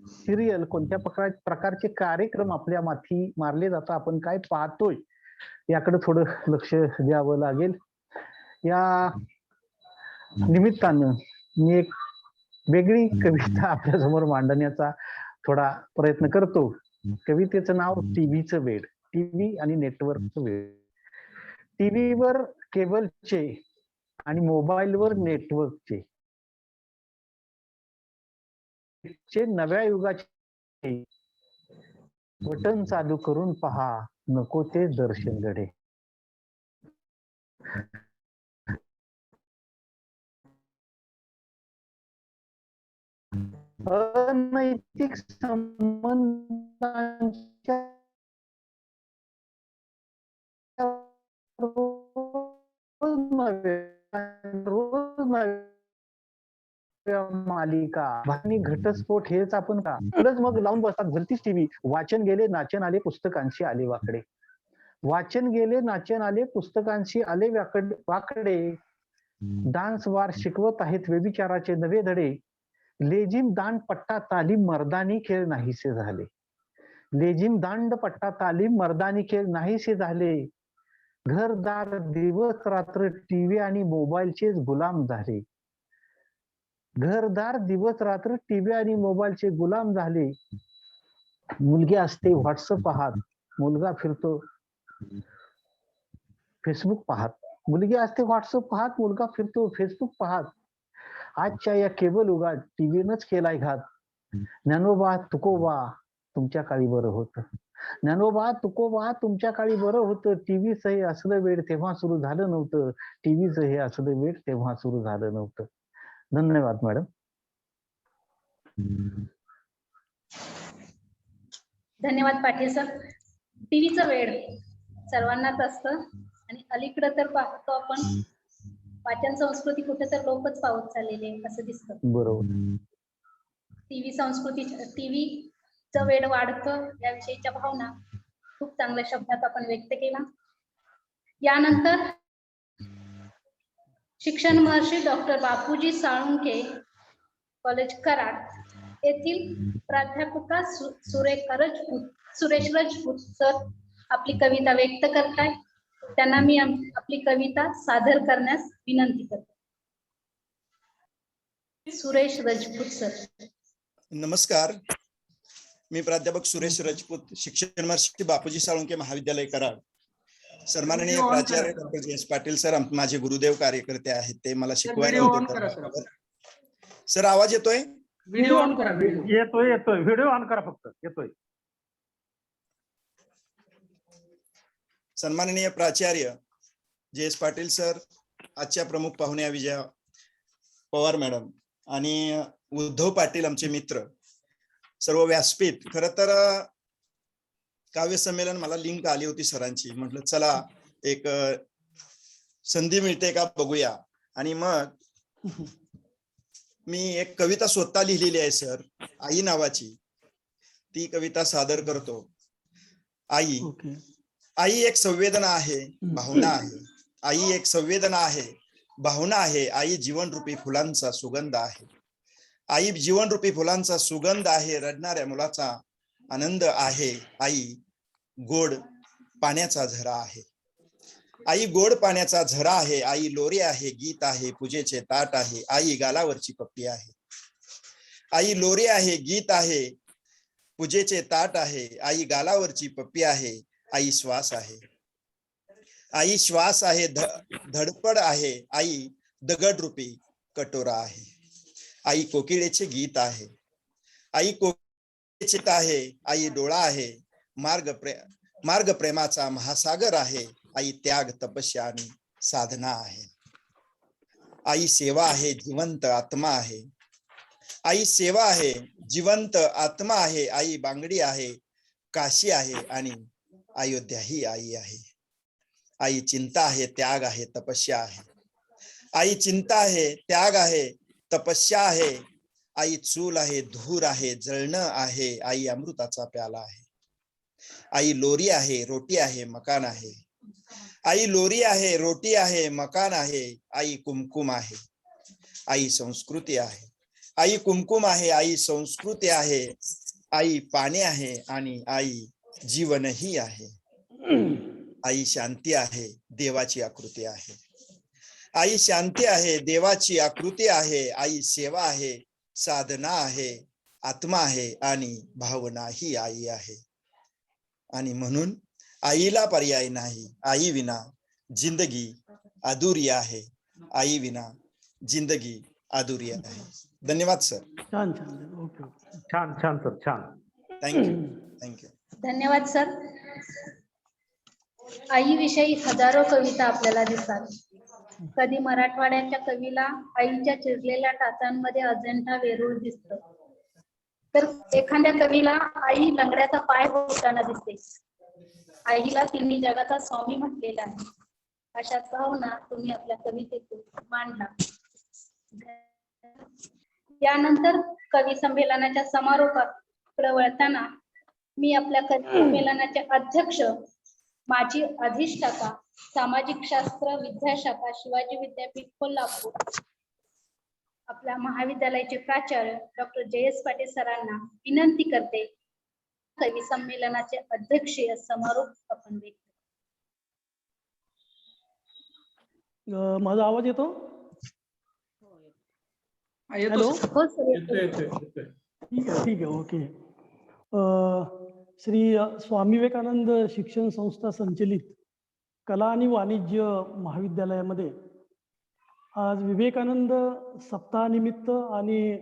सिरियल, कोणत्या प्रकारचे कार्यक्रम आपल्या माथी मारले जातात, आपण काय पाहतोय याकडे थोडं लक्ष द्यावं लागेल. या निमित्तानं मी एक वेगळी कविता आपल्या समोर मांडण्याचा थोडा प्रयत्न करतो. कवितेचं नाव टीव्हीचं वेड. टीव्ही आणि नेटवर्कचं वेड. टीव्हीवर केबलचे आणि मोबाईलवर नेटवर्कचे नव्या युगाचे बटन चालू करून पहा, नको ते दर्शन घडे. अनैतिक संबंधांच्या मालिका आणि घटस्फोट हेच आपण का मग लावून बसतात. भलतीच टीव्ही. वाचन गेले नाचन आले, पुस्तकांशी आले वाकडे. वाचन गेले नाचन आले, पुस्तकांशी आले वाकडे. डान्स वार शिकवत आहेत व्यभिचाराचे नवे धडे. लेझिम दांड पट्टा तालीम मर्दानी खेळ नाहीसे झाले. लेझिम दांड पट्टा तालीम मर्दानी खेळ नाहीसे झाले. घरदार दिवस रात्र टीव्ही आणि मोबाईलचेच गुलाम झाले. घरदार दिवस रात्र टीव्ही आणि मोबाईलचे गुलाम झाले. मुलगी असते व्हॉट्सअप पाहत, मुलगा फिरतो फेसबुक पाहत. मुलगी असते व्हॉट्सअप पाहत, मुलगा फिरतो फेसबुक पाहत. आजच्या या केबल युगात टीव्हीनच केलाय घात. ज्ञानोबा तुकोबा तुमच्या काळी बरं होतं. ज्ञानोबा तुकोबा तुमच्या काळी बरं होतं. टीव्हीचं हे असलं वेळ तेव्हा सुरू झालं नव्हतं. टीव्हीचं हे असलं वेळ तेव्हा सुरू झालं नव्हतं. धन्यवाद मॅडम. धन्यवाद पाटील सर. टीव्हीचं वेड सर्वांनाच असतं आणि अलीकडे तर पाहतो आपण वाचन संस्कृती कुठे तर लोकच पावत चाललेली आहे असं दिसतं. बरोबर. टीव्ही संस्कृती, टीव्हीचं वेड वाढतं याविषयीच्या भावना खूप चांगल्या शब्दात आपण व्यक्त केला. यानंतर शिक्षण महर्षी डॉक्टर बापूजी साळुंखे कॉलेज कराड येथील प्राध्यापिका सुरेश राजपूत सर आपली कविता व्यक्त करताय. त्यांना मी आपली कविता सादर करण्यास विनंती करते. सुरेश राजपूत सर. नमस्कार, मी प्राध्यापक सुरेश राजपूत, शिक्षण महर्षी बापूजी साळुंखे महाविद्यालय कराड. सन्माननीय प्राचार्य डॉक्टर जयेश पाटील सर माझे गुरुदेव कार्यकर्ते आहेत. ते मला शिकवायला होते. सर आवाज येतोय? व्हिडिओ ऑन करा. येतोय. व्हिडिओ ऑन करा फक्त. येतोय. सन्माननीय प्राचार्य जयेश पाटील सर, आजच्या प्रमुख पाहुण्या विजया पवार मॅडम आणि उद्धव पाटील आमचे मित्र, सर्व व्यासपीठ. खर तर काव्य संमेलन मला लिंक आली होती सरांची. म्हटलं चला एक संधी मिळते का बघूया. आणि मग मी एक कविता स्वतः लिहिलेली आहे सर, आई नावाची. ती कविता सादर करतो. आई. आई एक संवेदना आहे, भावना आहे. आई एक संवेदना आहे, भावना आहे. आई जीवनरूपी फुलांचा सुगंध आहे. आई जीवनरूपी फुलांचा सुगंध आहे. रडणाऱ्या मुलाचा आनंद आहे. आई गोड पाण्याचा झरा आहे. आई गोड पाण्याचा झरा आहे. आई लोरी आहे, गीत आहे, पूजेचे ताट आहे. आई गालावरची पप्पी आहे. आई लोरी आहे, गीत आहे, पूजेचे ताट आहे. आई गालावरची पप्पी आहे. आई श्वास आहे. आई श्वास आहे, धडपड आहे. आई दगड रूपी कटोरा आहे. आई कोकिळेचे गीत आहे. आई कोकिळेचे गीत आहे. आई डोळा आहे, मार्ग प्रेमाचा महासागर आहे. आई त्याग, तपस्या आणि साधना आहे. आई सेवा आहे, जिवंत आत्मा आहे. आई सेवा आहे, जिवंत आत्मा आहे. आई बांगडी आहे, काशी आहे आणि अयोध्या ही आई आहे. आई चिंता आहे, त्याग आहे, तपस्या आहे. आई चिंता आहे, त्याग आहे, तपस्या आहे. आई चूल आहे, धूर आहे, जळणं आहे, आई अमृताचा प्याला आहे. आई लोरी आहे, रोटी आहे, मकान आहे. आई लोरी आहे, रोटी आहे, मकान आहे. आई कुमकुम आहे, आई संस्कृती आहे. आई कुमकुम आहे, आई संस्कृती आहे. आई पाणी आहे आणि आई जीवनही आहे. आई शांती आहे, देवाची आकृती आहे. आई शांती आहे, देवाची आकृती आहे. आई सेवा आहे, साधना आहे, आत्मा आहे आणि भावनाही आई आहे. आणि म्हणून आईला पर्याय नाही. आई विना जिंदगी अधुरी आहे. आई विना जिंदगी अधुरी आहे. धन्यवाद सर. छान छान. Okay okay. छान छान सर, छान. Thank you thank you. धन्यवाद सर. आईविषयी हजारो कविता आपल्याला दिसतात. कधी मराठवाड्याच्या कवीला आईच्या चिरलेल्या टाचांमध्ये अजंठा वेरूळ दिसतं, तर एखाद्या कवीला आई लंगड्याचा पाय होताना दिसते. आईला तिन्ही जगाचा स्वामी म्हटलेला आहे. अशाच भावना तुम्ही आपल्या कवितेतून मांडला. यानंतर कवी संमेलनाच्या समारोपाकडे वळताना मी आपल्या कवी संमेलनाचे अध्यक्ष, माजी अधिष्ठाता, सामाजिक शास्त्र विद्याशाखा, शिवाजी विद्यापीठ कोल्हापूर, आपल्या महाविद्यालयाचे प्राचार्य डॉक्टर जयेश पाटील सरांना विनंती करते, कवी संमेलनाचे अध्यक्षीय समारोप आपण देखील. माझा आवाज येतो? येतो हॅलो. सर. हो सर, येतोय. ठीक आहे ठीक आहे. ओके. श्री स्वामी विवेकानंद शिक्षण संस्था संचलित कला आणि वाणिज्य महाविद्यालयामध्ये आज विवेकानंद सप्ताहानिमित्त आणि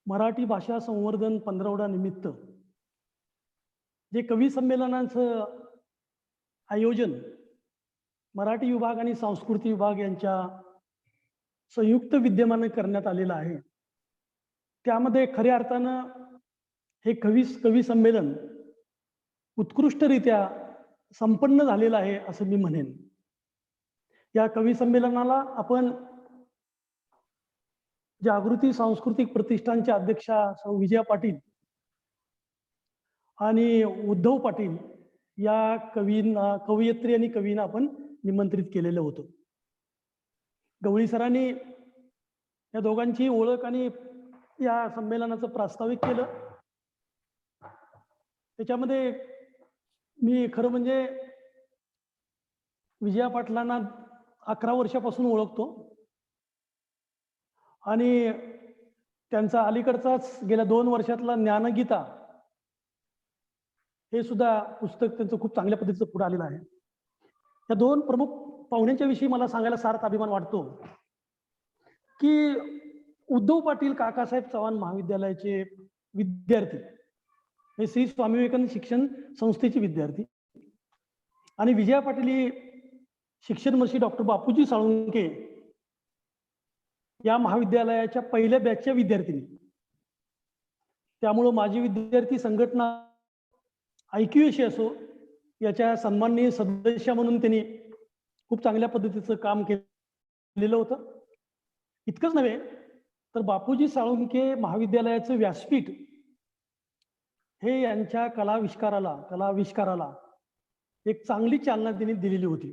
मराठी भाषा संवर्धन पंधरवडा निमित्त जे कवी संमेलनाचं आयोजन मराठी विभाग आणि सांस्कृतिक विभाग यांच्या संयुक्त विद्यमाने करण्यात आलेलं आहे. त्यामध्ये खऱ्या अर्थानं हे कवी संमेलन उत्कृष्टरित्या संपन्न झालेलं आहे असं मी म्हणेन. या कवी संमेलनाला आपण जागृती सांस्कृतिक प्रतिष्ठानच्या अध्यक्षा सौ विजया पाटील आणि उद्धव पाटील या कवयित्री आणि कवींना आपण निमंत्रित केलेलं होतं. गवळी सरांनी या दोघांची ओळख आणि या संमेलनाचं प्रास्ताविक केलं. त्याच्यामध्ये मी खरं म्हणजे विजया पाटलांना 11 वर्षापासून ओळखतो आणि त्यांचा अलीकडचाच गेल्या 2 वर्षातला ज्ञानगीता हे सुद्धा पुस्तक त्यांचं खूप चांगल्या पद्धतीचं पुढे आलेलं आहे. या 2 प्रमुख पाहुण्यांच्या विषयी मला सांगायला सार्थ अभिमान वाटतो की उद्धव पाटील काकासाहेब चव्हाण महाविद्यालयाचे विद्यार्थी हे श्री स्वामी विवेकानंद शिक्षण संस्थेचे विद्यार्थी आणि विजया पाटील ही शिक्षण मंत्री डॉक्टर बापूजी साळुंके या महाविद्यालयाच्या पहिल्या बॅचच्या विद्यार्थिनी. त्यामुळं माझी विद्यार्थी संघटना ऐक्यूएशी असो याच्या सन्माननीय सदस्य म्हणून त्यांनी खूप चांगल्या पद्धतीचं काम केलेलं होतं. इतकंच नव्हे तर बापूजी साळुंके महाविद्यालयाचं व्यासपीठ हे यांच्या कलाविष्काराला एक चांगली चालना त्यांनी दिलेली होती.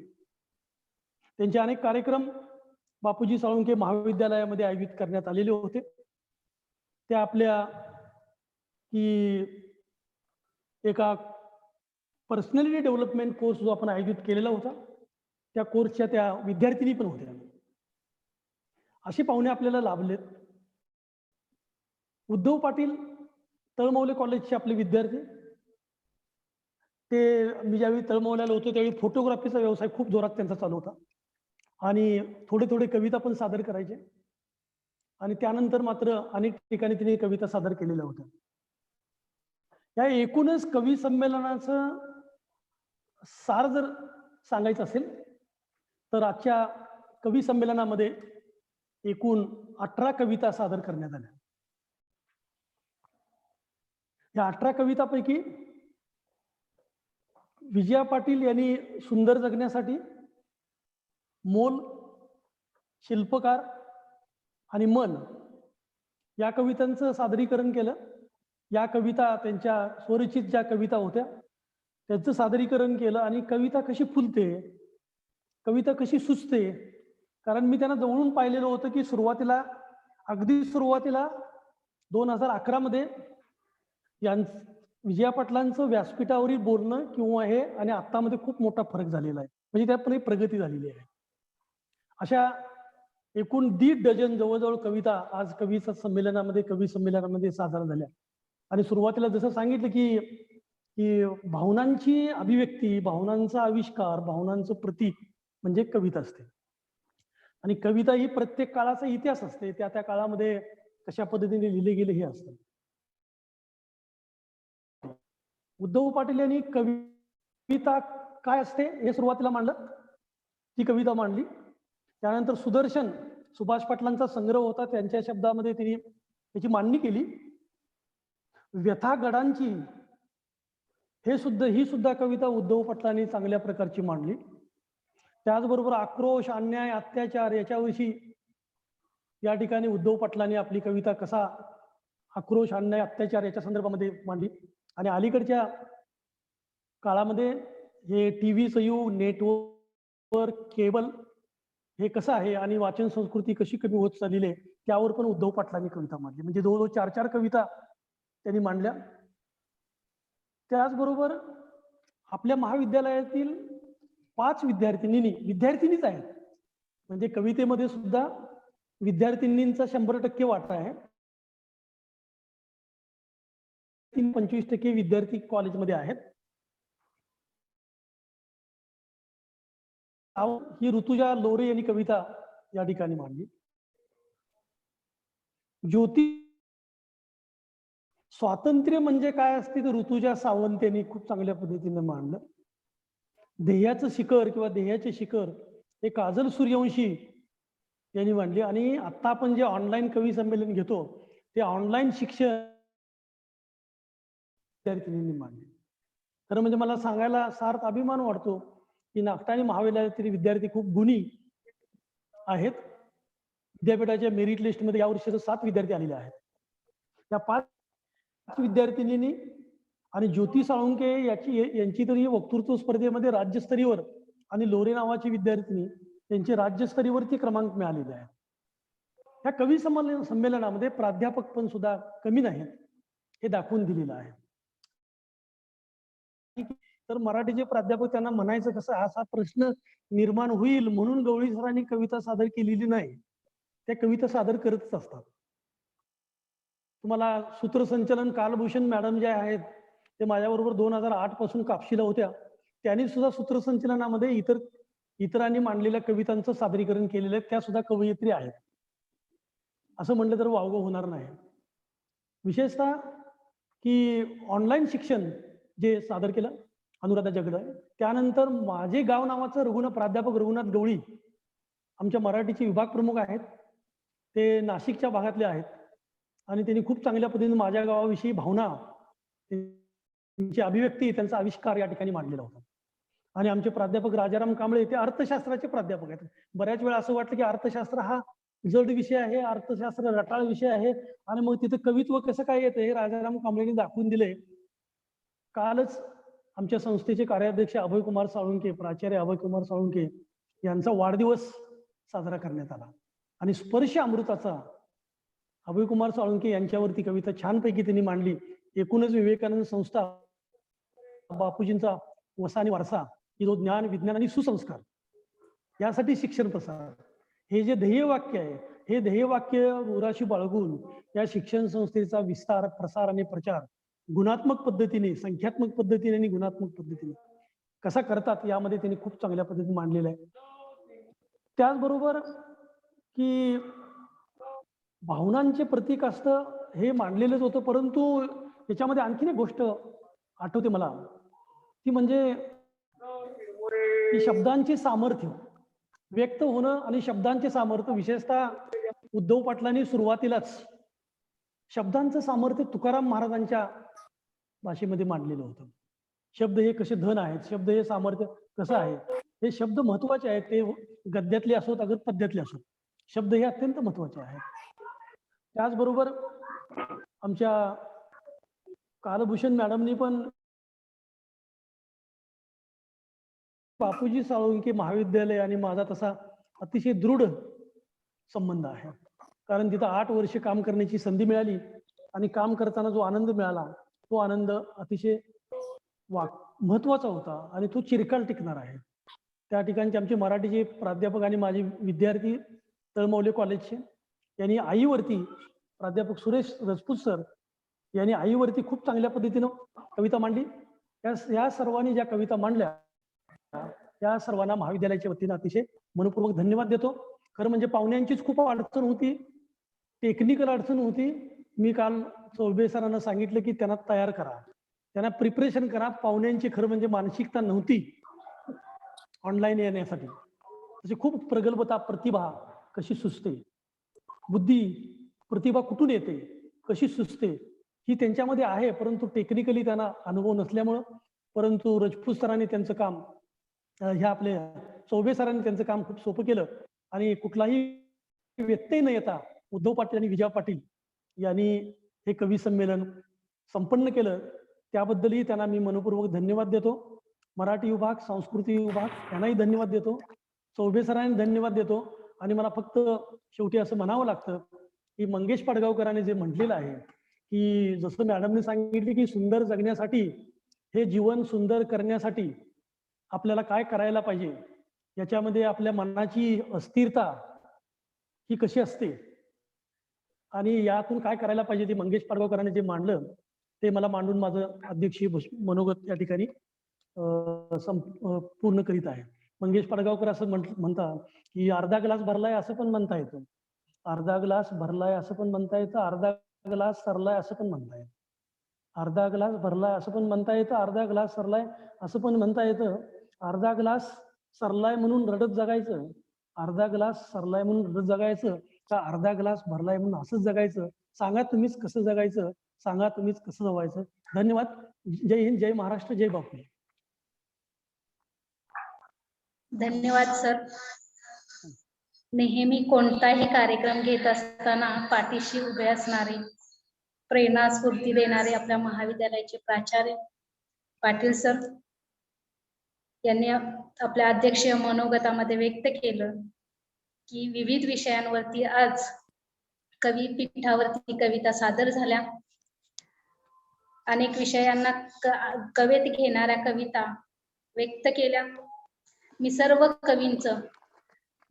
त्यांचे अनेक कार्यक्रम बापूजी साळुंके महाविद्यालयामध्ये आयोजित करण्यात आलेले होते. त्या आपल्या की एका पर्सनॅलिटी डेव्हलपमेंट कोर्स जो आपण आयोजित केलेला होता त्या कोर्सच्या त्या विद्यार्थिनी पण होत्या. असे पाहुणे आपल्याला लाभलेत. उद्धव पाटील तळमौले कॉलेजचे आपले विद्यार्थी. ते मी ज्यावेळी तळमौल्याला होतो त्यावेळी फोटोग्राफीचा व्यवसाय खूप जोरात त्यांचा चालू होता आणि थोडे कविता पण सादर करायचे आणि त्यानंतर मात्र अनेक ठिकाणी तिने कविता सादर केलेल्या होत्या. या एकूणच कवी संमेलनाचं सार जर सांगायचं असेल तर आजच्या कवी संमेलनामध्ये एकूण 18 कविता सादर करण्यात आल्या. या 18 कवितापैकी विजया पाटील यांनी सुंदर जगण्यासाठी, मोल, शिल्पकार आणि मन या कवितांचं सादरीकरण केलं. या कविता त्यांच्या स्वरचित ज्या कविता होत्या त्यांचं सादरीकरण केलं आणि कविता कशी फुलते, कविता कशी सुचते. कारण मी त्यांना जवळून पाहिलेलं होतं की अगदी सुरुवातीला 2011 मध्ये विजया पाटलांचं व्यासपीठावरील बोलणं किंवा हे आणि आत्तामध्ये खूप मोठा फरक झालेला आहे. म्हणजे त्यात प्रगती झालेली आहे. अशा एकूण 1.5 डझन जवळजवळ कविता आज कवी संमेलनामध्ये सादर झाल्या. आणि सुरुवातीला जसं सांगितलं की भावनांची अभिव्यक्ती, भावनांचा आविष्कार, भावनांचं प्रतीक म्हणजे कविता असते. आणि कविता ही प्रत्येक काळाचा इतिहास असते. त्या काळामध्ये कशा पद्धतीने लिहिले गेले हे असतं. उद्धव पाटील यांनी कविता काय असते हे सुरुवातीला मांडलं, ती कविता मांडली. त्यानंतर सुदर्शन सुभाष पाटलांचा संग्रह होता, त्यांच्या शब्दामध्ये त्यांनी त्याची मांडणी केली. व्यथा गडांची ही सुद्धा कविता उद्धव पाटलांनी चांगल्या प्रकारची मांडली. त्याचबरोबर आक्रोश, अन्याय, अत्याचार याच्याविषयी या ठिकाणी उद्धव पाटलांनी आपली कविता कसा आक्रोश, अन्याय, अत्याचार याच्या संदर्भामध्ये मांडली. आणि अलीकडच्या काळामध्ये हे टीव्हीचं युग, नेटवर्क, केबल हे कसं आहे आणि वाचन संस्कृती कशी कमी होत चाललेली आहे त्यावर पण उद्धव पाटलांनी कविता मांडली. म्हणजे जवळजवळ 4 कविता त्यांनी मांडल्या. त्याचबरोबर आपल्या महाविद्यालयातील 5 विद्यार्थिनीच आहेत. म्हणजे कवितेमध्ये सुद्धा विद्यार्थिनींचा 100% वाटा आहे. 25% विद्यार्थी कॉलेजमध्ये आहेत. ही ऋतुजा लोरे यांनी कविता या ठिकाणी मांडली. ज्योती स्वातंत्र्य म्हणजे काय असते तर ऋतुजा सावंत यांनी खूप चांगल्या पद्धतीने मांडलं. ध्येयाचं शिखर किंवा ध्येयाचे शिखर हे काजल सूर्यवंशी यांनी मांडली. आणि आता आपण जे ऑनलाईन कवी संमेलन घेतो ते ऑनलाईन शिक्षण विद्यार्थिनींनी मांडले. तर म्हणजे मला सांगायला सार्थ अभिमान वाटतो की नागठाणे महाविद्यालयातील विद्यार्थी खूप गुणी आहेत. विद्यापीठाच्या मेरिट लिस्टमध्ये यावर्षी 7 विद्यार्थी आलेले आहेत. त्या 5 विद्यार्थिनींनी आणि ज्योती साळुंके यांची तरी वक्तृत्व स्पर्धेमध्ये राज्यस्तरीवर आणि लोरे नावाची विद्यार्थिनी त्यांचे राज्यस्तरीवरती क्रमांक मिळालेले आहेत. या कवी संमेलनामध्ये प्राध्यापक पण सुद्धा कमी नाहीत हे दाखवून दिलेलं आहे. तर मराठीचे प्राध्यापक त्यांना म्हणायचं कसं, असा प्रश्न निर्माण होईल म्हणून गवळी सरांनी कविता सादर केलेली नाही. त्या कविता सादर करतच असतात. तुम्हाला सूत्रसंचलन कालभूषण मॅडम जे आहेत ते माझ्याबरोबर 2008 पासून कापशीला होत्या. त्यांनी सुद्धा सूत्रसंचलनामध्ये इतरांनी मांडलेल्या कवितांचं सादरीकरण केलेलं आहे. त्या सुद्धा कवयित्री आहेत असं म्हटलं तर वावगं होणार नाही. विशेषतः की ऑनलाईन शिक्षण जे सादर केलं अनुराधा जगदाळे. त्यानंतर माझे गाव नावाचं प्राध्यापक रघुनाथ गवळी आमच्या मराठीचे विभाग प्रमुख आहेत. ते नाशिकच्या भागातले आहेत आणि त्यांनी खूप चांगल्या पद्धतीने माझ्या गावाविषयी भावना, त्यांची अभिव्यक्ती, त्यांचा आविष्कार या ठिकाणी मांडलेला होता. आणि आमचे प्राध्यापक राजाराम कांबळे ते अर्थशास्त्राचे प्राध्यापक आहेत. बऱ्याच वेळा असं वाटलं की अर्थशास्त्र हा जड विषय आहे, अर्थशास्त्र रटाळ विषय आहे आणि मग तिथे कवित्व कसं काय येतं हे राजाराम कांबळेंनी दाखवून दिले. कालच आमच्या संस्थेचे कार्याध्यक्ष अभयकुमार साळुंके, प्राचार्य अभयकुमार साळुंके यांचा वाढदिवस साजरा करण्यात आला आणि स्पर्श अमृताचा अभयकुमार साळुंके यांच्यावरती कविता छानपैकी त्यांनी मांडली. एकूणच विवेकानंद संस्था, बापूजींचा वसा आणि वारसा, की जो ज्ञान, विज्ञान आणि सुसंस्कार यासाठी शिक्षण प्रसार हे जे ध्येयवाक्य आहे, हे ध्येयवाक्य उराशी बाळगून या शिक्षण संस्थेचा विस्तार, प्रसार आणि प्रचार गुणात्मक पद्धतीने, संख्यात्मक पद्धतीने आणि गुणात्मक पद्धतीने कसा करतात यामध्ये त्यांनी खूप चांगल्या पद्धतीने मांडलेलं आहे. त्याचबरोबर की भावनांचे प्रतीक असतं हे मांडलेलंच होतं, परंतु याच्यामध्ये आणखीन एक गोष्ट आठवते मला, ती म्हणजे की शब्दांचे सामर्थ्य व्यक्त होणं आणि शब्दांचे सामर्थ्य. विशेषतः उद्धव पाटलांनी सुरुवातीलाच शब्दांचं सामर्थ्य तुकाराम महाराजांच्या भाषेमध्ये मांडलेलं होतं. शब्द हे कसे धन आहेत, शब्द हे सामर्थ्य कसं आहे, हे शब्द महत्वाचे आहेत. ते गद्यातले असोत अगर पद्यातले असोत, शब्द हे अत्यंत महत्वाचे आहेत. त्याचबरोबर आमच्या कालभूषण मॅडमनी पण बापूजी साळुंखे महाविद्यालय आणि माझा तसा अतिशय दृढ संबंध आहे. कारण तिथं 8 वर्ष काम करण्याची संधी मिळाली आणि काम करताना जो आनंद मिळाला तो आनंद अतिशय महत्वाचा होता आणि तो चिरकाल टिकणार आहे. त्या ठिकाणचे आमचे मराठीचे प्राध्यापक आणि माझे विद्यार्थी तळमौले कॉलेजचे यांनी आईवरती प्राध्यापक सुरेश राजपूत सर यांनी आईवरती खूप चांगल्या पद्धतीनं कविता मांडली. या सर्वांनी ज्या कविता मांडल्या त्या सर्वांना महाविद्यालयाच्या वतीनं अतिशय मनपूर्वक धन्यवाद देतो. खरं म्हणजे पाहुण्यांचीच खूप अडचण होती, टेक्निकल अडचण होती. मी काल चौबे सरांना सांगितलं की त्यांना तयार करा, त्यांना प्रिपरेशन करा. पाहुण्यांची खरं म्हणजे मानसिकता नव्हती ऑनलाईन येण्यासाठी. तशी खूप प्रगल्भता, प्रतिभा कशी सुचते, बुद्धी प्रतिभा कुठून येते, कशी सुचते ही त्यांच्यामध्ये आहे, परंतु टेक्निकली त्यांना अनुभव नसल्यामुळं. परंतु राजपूत सरांनी त्यांचं काम, ह्या आपले चौबे सरांनी त्यांचं काम खूप सोपं केलं आणि कुठलाही व्यत्यय न येता उद्धव पाटील आणि विजय पाटील यांनी हे कवी संमेलन संपन्न केलं. त्याबद्दलही त्यांना मी मनपूर्वक धन्यवाद देतो. मराठी विभाग, सांस्कृतिक विभाग यांनाही धन्यवाद देतो, चौबे सरांनी धन्यवाद देतो. आणि मला फक्त शेवटी असं म्हणावं लागतं की मंगेश पाडगावकरांनी जे म्हटलेलं आहे की जसं मॅडमने सांगितले की सुंदर जगण्यासाठी, हे जीवन सुंदर करण्यासाठी आपल्याला काय करायला पाहिजे, याच्यामध्ये आपल्या मनाची अस्थिरता ही कशी असते आणि यातून काय करायला पाहिजे ते मंगेश पाडगावकरांनी जे मांडलं ते मला मांडून माझं अध्यक्षीय मनोगत या ठिकाणी पूर्ण करीत आहे. मंगेश पाडगावकर असं म्हणतात की अर्धा ग्लास भरलाय असं पण म्हणता येतं, अर्धा ग्लास भरलाय असं पण म्हणता येतं, अर्धा ग्लास सरलाय असं पण म्हणता येतं, अर्धा ग्लास भरलाय असं पण म्हणता येतं, अर्धा ग्लास सरलाय असं पण म्हणता येतं. अर्धा ग्लास सरलाय म्हणून रडत जगायचं, अर्धा ग्लास सरलाय म्हणून रडत जगायचं, का अर्धा ग्लास भरलाय म्हणून असंच जगायचं? सांगा तुम्हीच कसं जगायचं, सांगा तुम्हीच कसं जगायचं. धन्यवाद. जय हिंद, जय महाराष्ट्र, जय बापू. धन्यवाद सर. नेहमी कोणताही कार्यक्रम घेत असताना पाठीशी उभे असणारे, प्रेरणा स्फूर्ती देणारे आपल्या महाविद्यालयाचे प्राचार्य पाटील सर यांनी आपल्या अध्यक्षीय मनोगतामध्ये व्यक्त केलं की विविध विषयांवरती आज कवी पीठावरती कविता सादर झाल्या. अनेक विषयांना कवेत घेणाऱ्या कविता व्यक्त केल्या. मी सर्व कवींचं,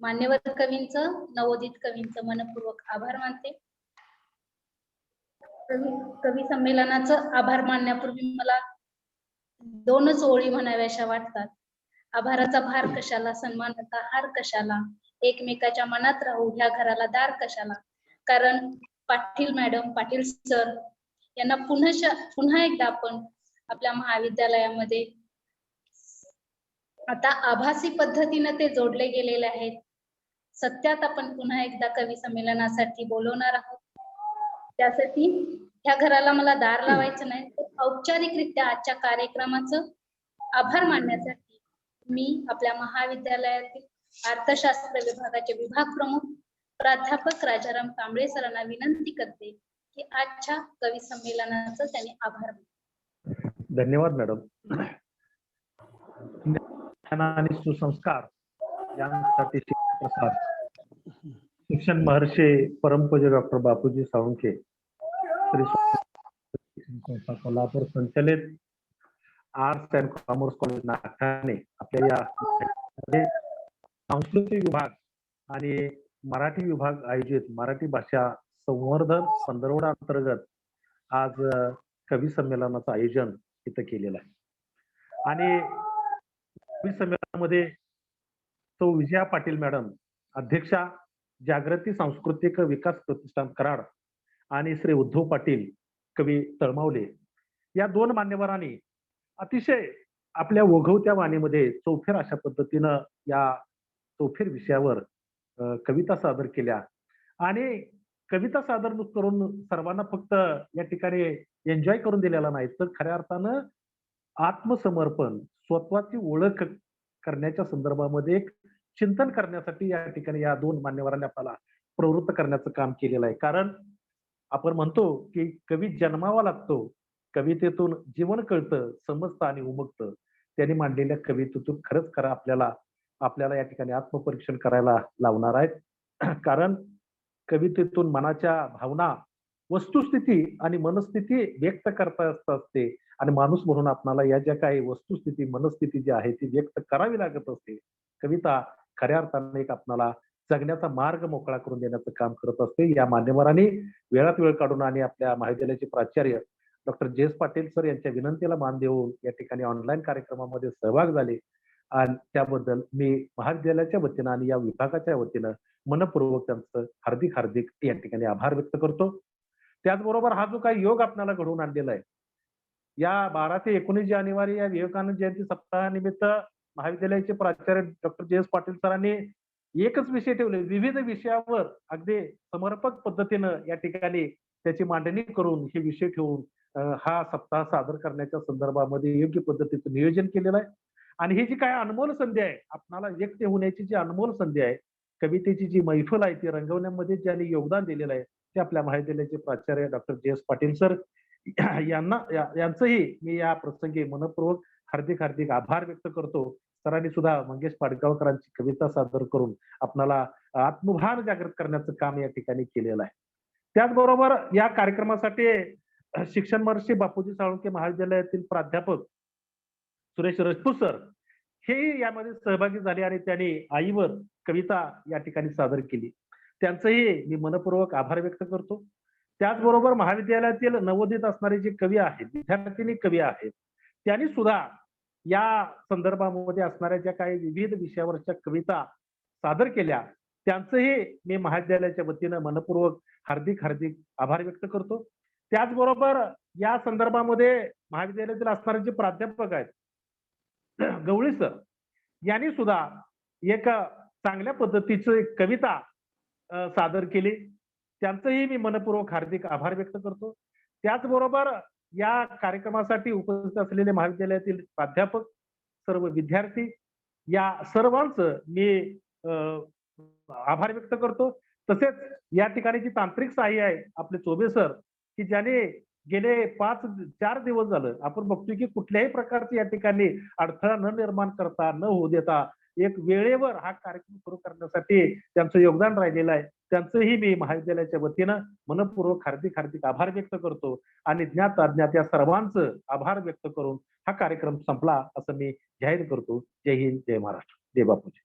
मान्यवर कवींचं, नवोदित कवींचं मनपूर्वक आभार मानते. कवी संमेलनाचं आभार मानण्यापूर्वी मला 2च ओळी म्हणाव्याशा वाटतात. आभाराचा भार कशाला, सन्मानाचा हार कशाला, एकमेकाच्या मनात राहू ह्या घराला दार कशाला. कारण पाटील मॅडम, पाटील सर यांना पुन्हा एकदा आपण आपल्या महाविद्यालयामध्ये आता आभासी पद्धतीने ते जोडले गेलेले आहेत. सत्यात आपण पुन्हा एकदा कवी संमेलनासाठी बोलवणार आहोत. त्यासाठी ह्या घराला मला दार लावायचं नाही, तर औपचारिकरित्या आजच्या कार्यक्रमाचं आभार मानण्यासाठी मी आपल्या महाविद्यालयातील अर्थशास्त्र विभागाचे विभाग प्रमुख प्राध्यापक राजाराम कांबळे सरांना विनंती करते की आजच्या कवी संमेलनाचं त्यांनी आभार मानावे. धन्यवाद मॅडम. आणि सुसंस्कार यांसाठी प्रसाद शिक्षण महर्षी परमपूज्य डॉक्टर बापूजी साळुंखे कोल्हापूर संचलित arts and commerce college Nagthane आपल्या या सांस्कृतिक विभाग आणि मराठी विभाग आयोजित मराठी भाषा संवर्धन पंधरवडा अंतर्गत आज कवी संमेलनाचं आयोजन इथं केलेलं आहे. आणि कवी संमेलनामध्ये तो विजया पाटील मॅडम अध्यक्षा, जागृती सांस्कृतिक विकास प्रतिष्ठान कराड आणि श्री उद्धव पाटील कवी तळमावले या 2 मान्यवरांनी अतिशय आपल्या ओघवत्या वाणीमध्ये चौफेर अशा पद्धतीनं या चौफेर विषयावर कविता सादर केल्या. आणि कविता सादर करून सर्वांना फक्त या ठिकाणी एन्जॉय करून दिलेला नाही, तर खऱ्या अर्थानं आत्मसमर्पण, स्वत्वाची ओळख करण्याच्या संदर्भामध्ये एक चिंतन करण्यासाठी या ठिकाणी या 2 मान्यवरांनी आपल्याला प्रवृत्त करण्याचं काम केलेलं आहे. कारण आपण म्हणतो की कवी जन्मावा लागतो, कवितेतून जीवन कळतं, समजतं आणि उमगतं. त्यांनी मांडलेल्या कवितेतून खरंच खरं आपल्याला या ठिकाणी आत्मपरीक्षण करायला लावणार आहेत. कारण कवितेतून मनाच्या भावना, वस्तुस्थिती आणि मनस्थिती व्यक्त करता असते आणि माणूस म्हणून आपल्याला या ज्या काही वस्तुस्थिती, मनस्थिती जी आहे ती व्यक्त करावी लागत असते. कविता खऱ्या अर्थाने एक आपल्याला जगण्याचा मार्ग मोकळा करून देण्याचं काम करत असते. या मान्यवरांनी वेळात वेळ काढून आणि आपल्या महाविद्यालयाचे प्राचार्य डॉक्टर जयेश पाटील सर यांच्या विनंतीला मान देऊन या ठिकाणी ऑनलाईन कार्यक्रमामध्ये सहभाग झाले आणि त्याबद्दल मी महाविद्यालयाच्या वतीनं आणि या विभागाच्या वतीनं मनपूर्वक त्यांचं हार्दिक हार्दिक या ठिकाणी आभार व्यक्त करतो. त्याचबरोबर हा जो काही योग आपल्याला घडवून आणलेला आहे, या 12 ते 19 जानेवारी या विवेकानंद जयंती सप्ताहानिमित्त महाविद्यालयाचे प्राचार्य डॉक्टर जयेश पाटील सरांनी एकच विषय ठेवले, विविध विषयावर अगदी समर्पक पद्धतीनं या ठिकाणी त्याची मांडणी करून हे विषय ठेवून हा सप्ताह सादर करण्याच्या संदर्भामध्ये योग्य पद्धतीचं नियोजन केलेलं आहे. आणि ही जी काय अनमोल संधी आहे, आपणाला व्यक्त होण्याची जी अनमोल संधी आहे, कवितेची जी मैफल आहे ती रंगवण्यामध्ये ज्यांनी योगदान दिलेलं आहे ते आपल्या महाविद्यालयाचे प्राचार्य डॉक्टर जयेश पाटील सर यांचंही मी या प्रसंगी मनपूर्वक हार्दिक हार्दिक आभार व्यक्त करतो. सरांनी सुद्धा मंगेश पाडगावकरांची कविता सादर करून आपणाला आत्मभान जागृत करण्याचं काम या ठिकाणी केलेलं आहे. त्याचबरोबर या कार्यक्रमासाठी शिक्षण महर्षी बापूजी साळुंखे महाविद्यालयातील प्राध्यापक सुरेश राजपूत सर हे यामध्ये सहभागी झाले आणि त्यांनी आईवर कविता या ठिकाणी सादर केली. त्यांचंही मी मनपूर्वक आभार व्यक्त करतो. त्याचबरोबर महाविद्यालयातील नवोदित असणारे जे कवी आहेत, विद्यार्थिनी कवी आहेत, त्यांनी सुद्धा या संदर्भामध्ये असणाऱ्या ज्या काही विविध विषयावरच्या कविता सादर केल्या, त्यांचंही मी महाविद्यालयाच्या वतीनं मनपूर्वक हार्दिक हार्दिक आभार व्यक्त करतो. त्याचबरोबर या संदर्भामध्ये महाविद्यालयातील असणारे जे प्राध्यापक आहेत गवळी सर यांनी सुद्धा एक चांगल्या पद्धतीचं एक कविता सादर केली, त्यांचंही मी मनपूर्वक हार्दिक आभार व्यक्त करतो. त्याचबरोबर या कार्यक्रमासाठी उपस्थित असलेले महाविद्यालयातील प्राध्यापक, सर्व विद्यार्थी या सर्वांचं मी आभार व्यक्त करतो. तसेच या ठिकाणी जी तांत्रिक सहाय्य आहे आपले चोबे सर की ज्याने गेले 5-4 दिवस झालं आपण बघतोय की कुठल्याही प्रकारचे या ठिकाणी अडथळा न निर्माण करता न होऊ देता एक वेळेवर हा कार्यक्रम सुरू करण्यासाठी त्यांचं योगदान राहिलेलं आहे. त्यांचंही मी महाविद्यालयाच्या वतीनं मनपूर्वक हार्दिक हार्दिक आभार व्यक्त करतो आणि ज्ञात अज्ञात या सर्वांचं आभार व्यक्त करून हा कार्यक्रम संपला असं मी जाहीर करतो. जय हिंद, जय महाराष्ट्र, जय बापूजी.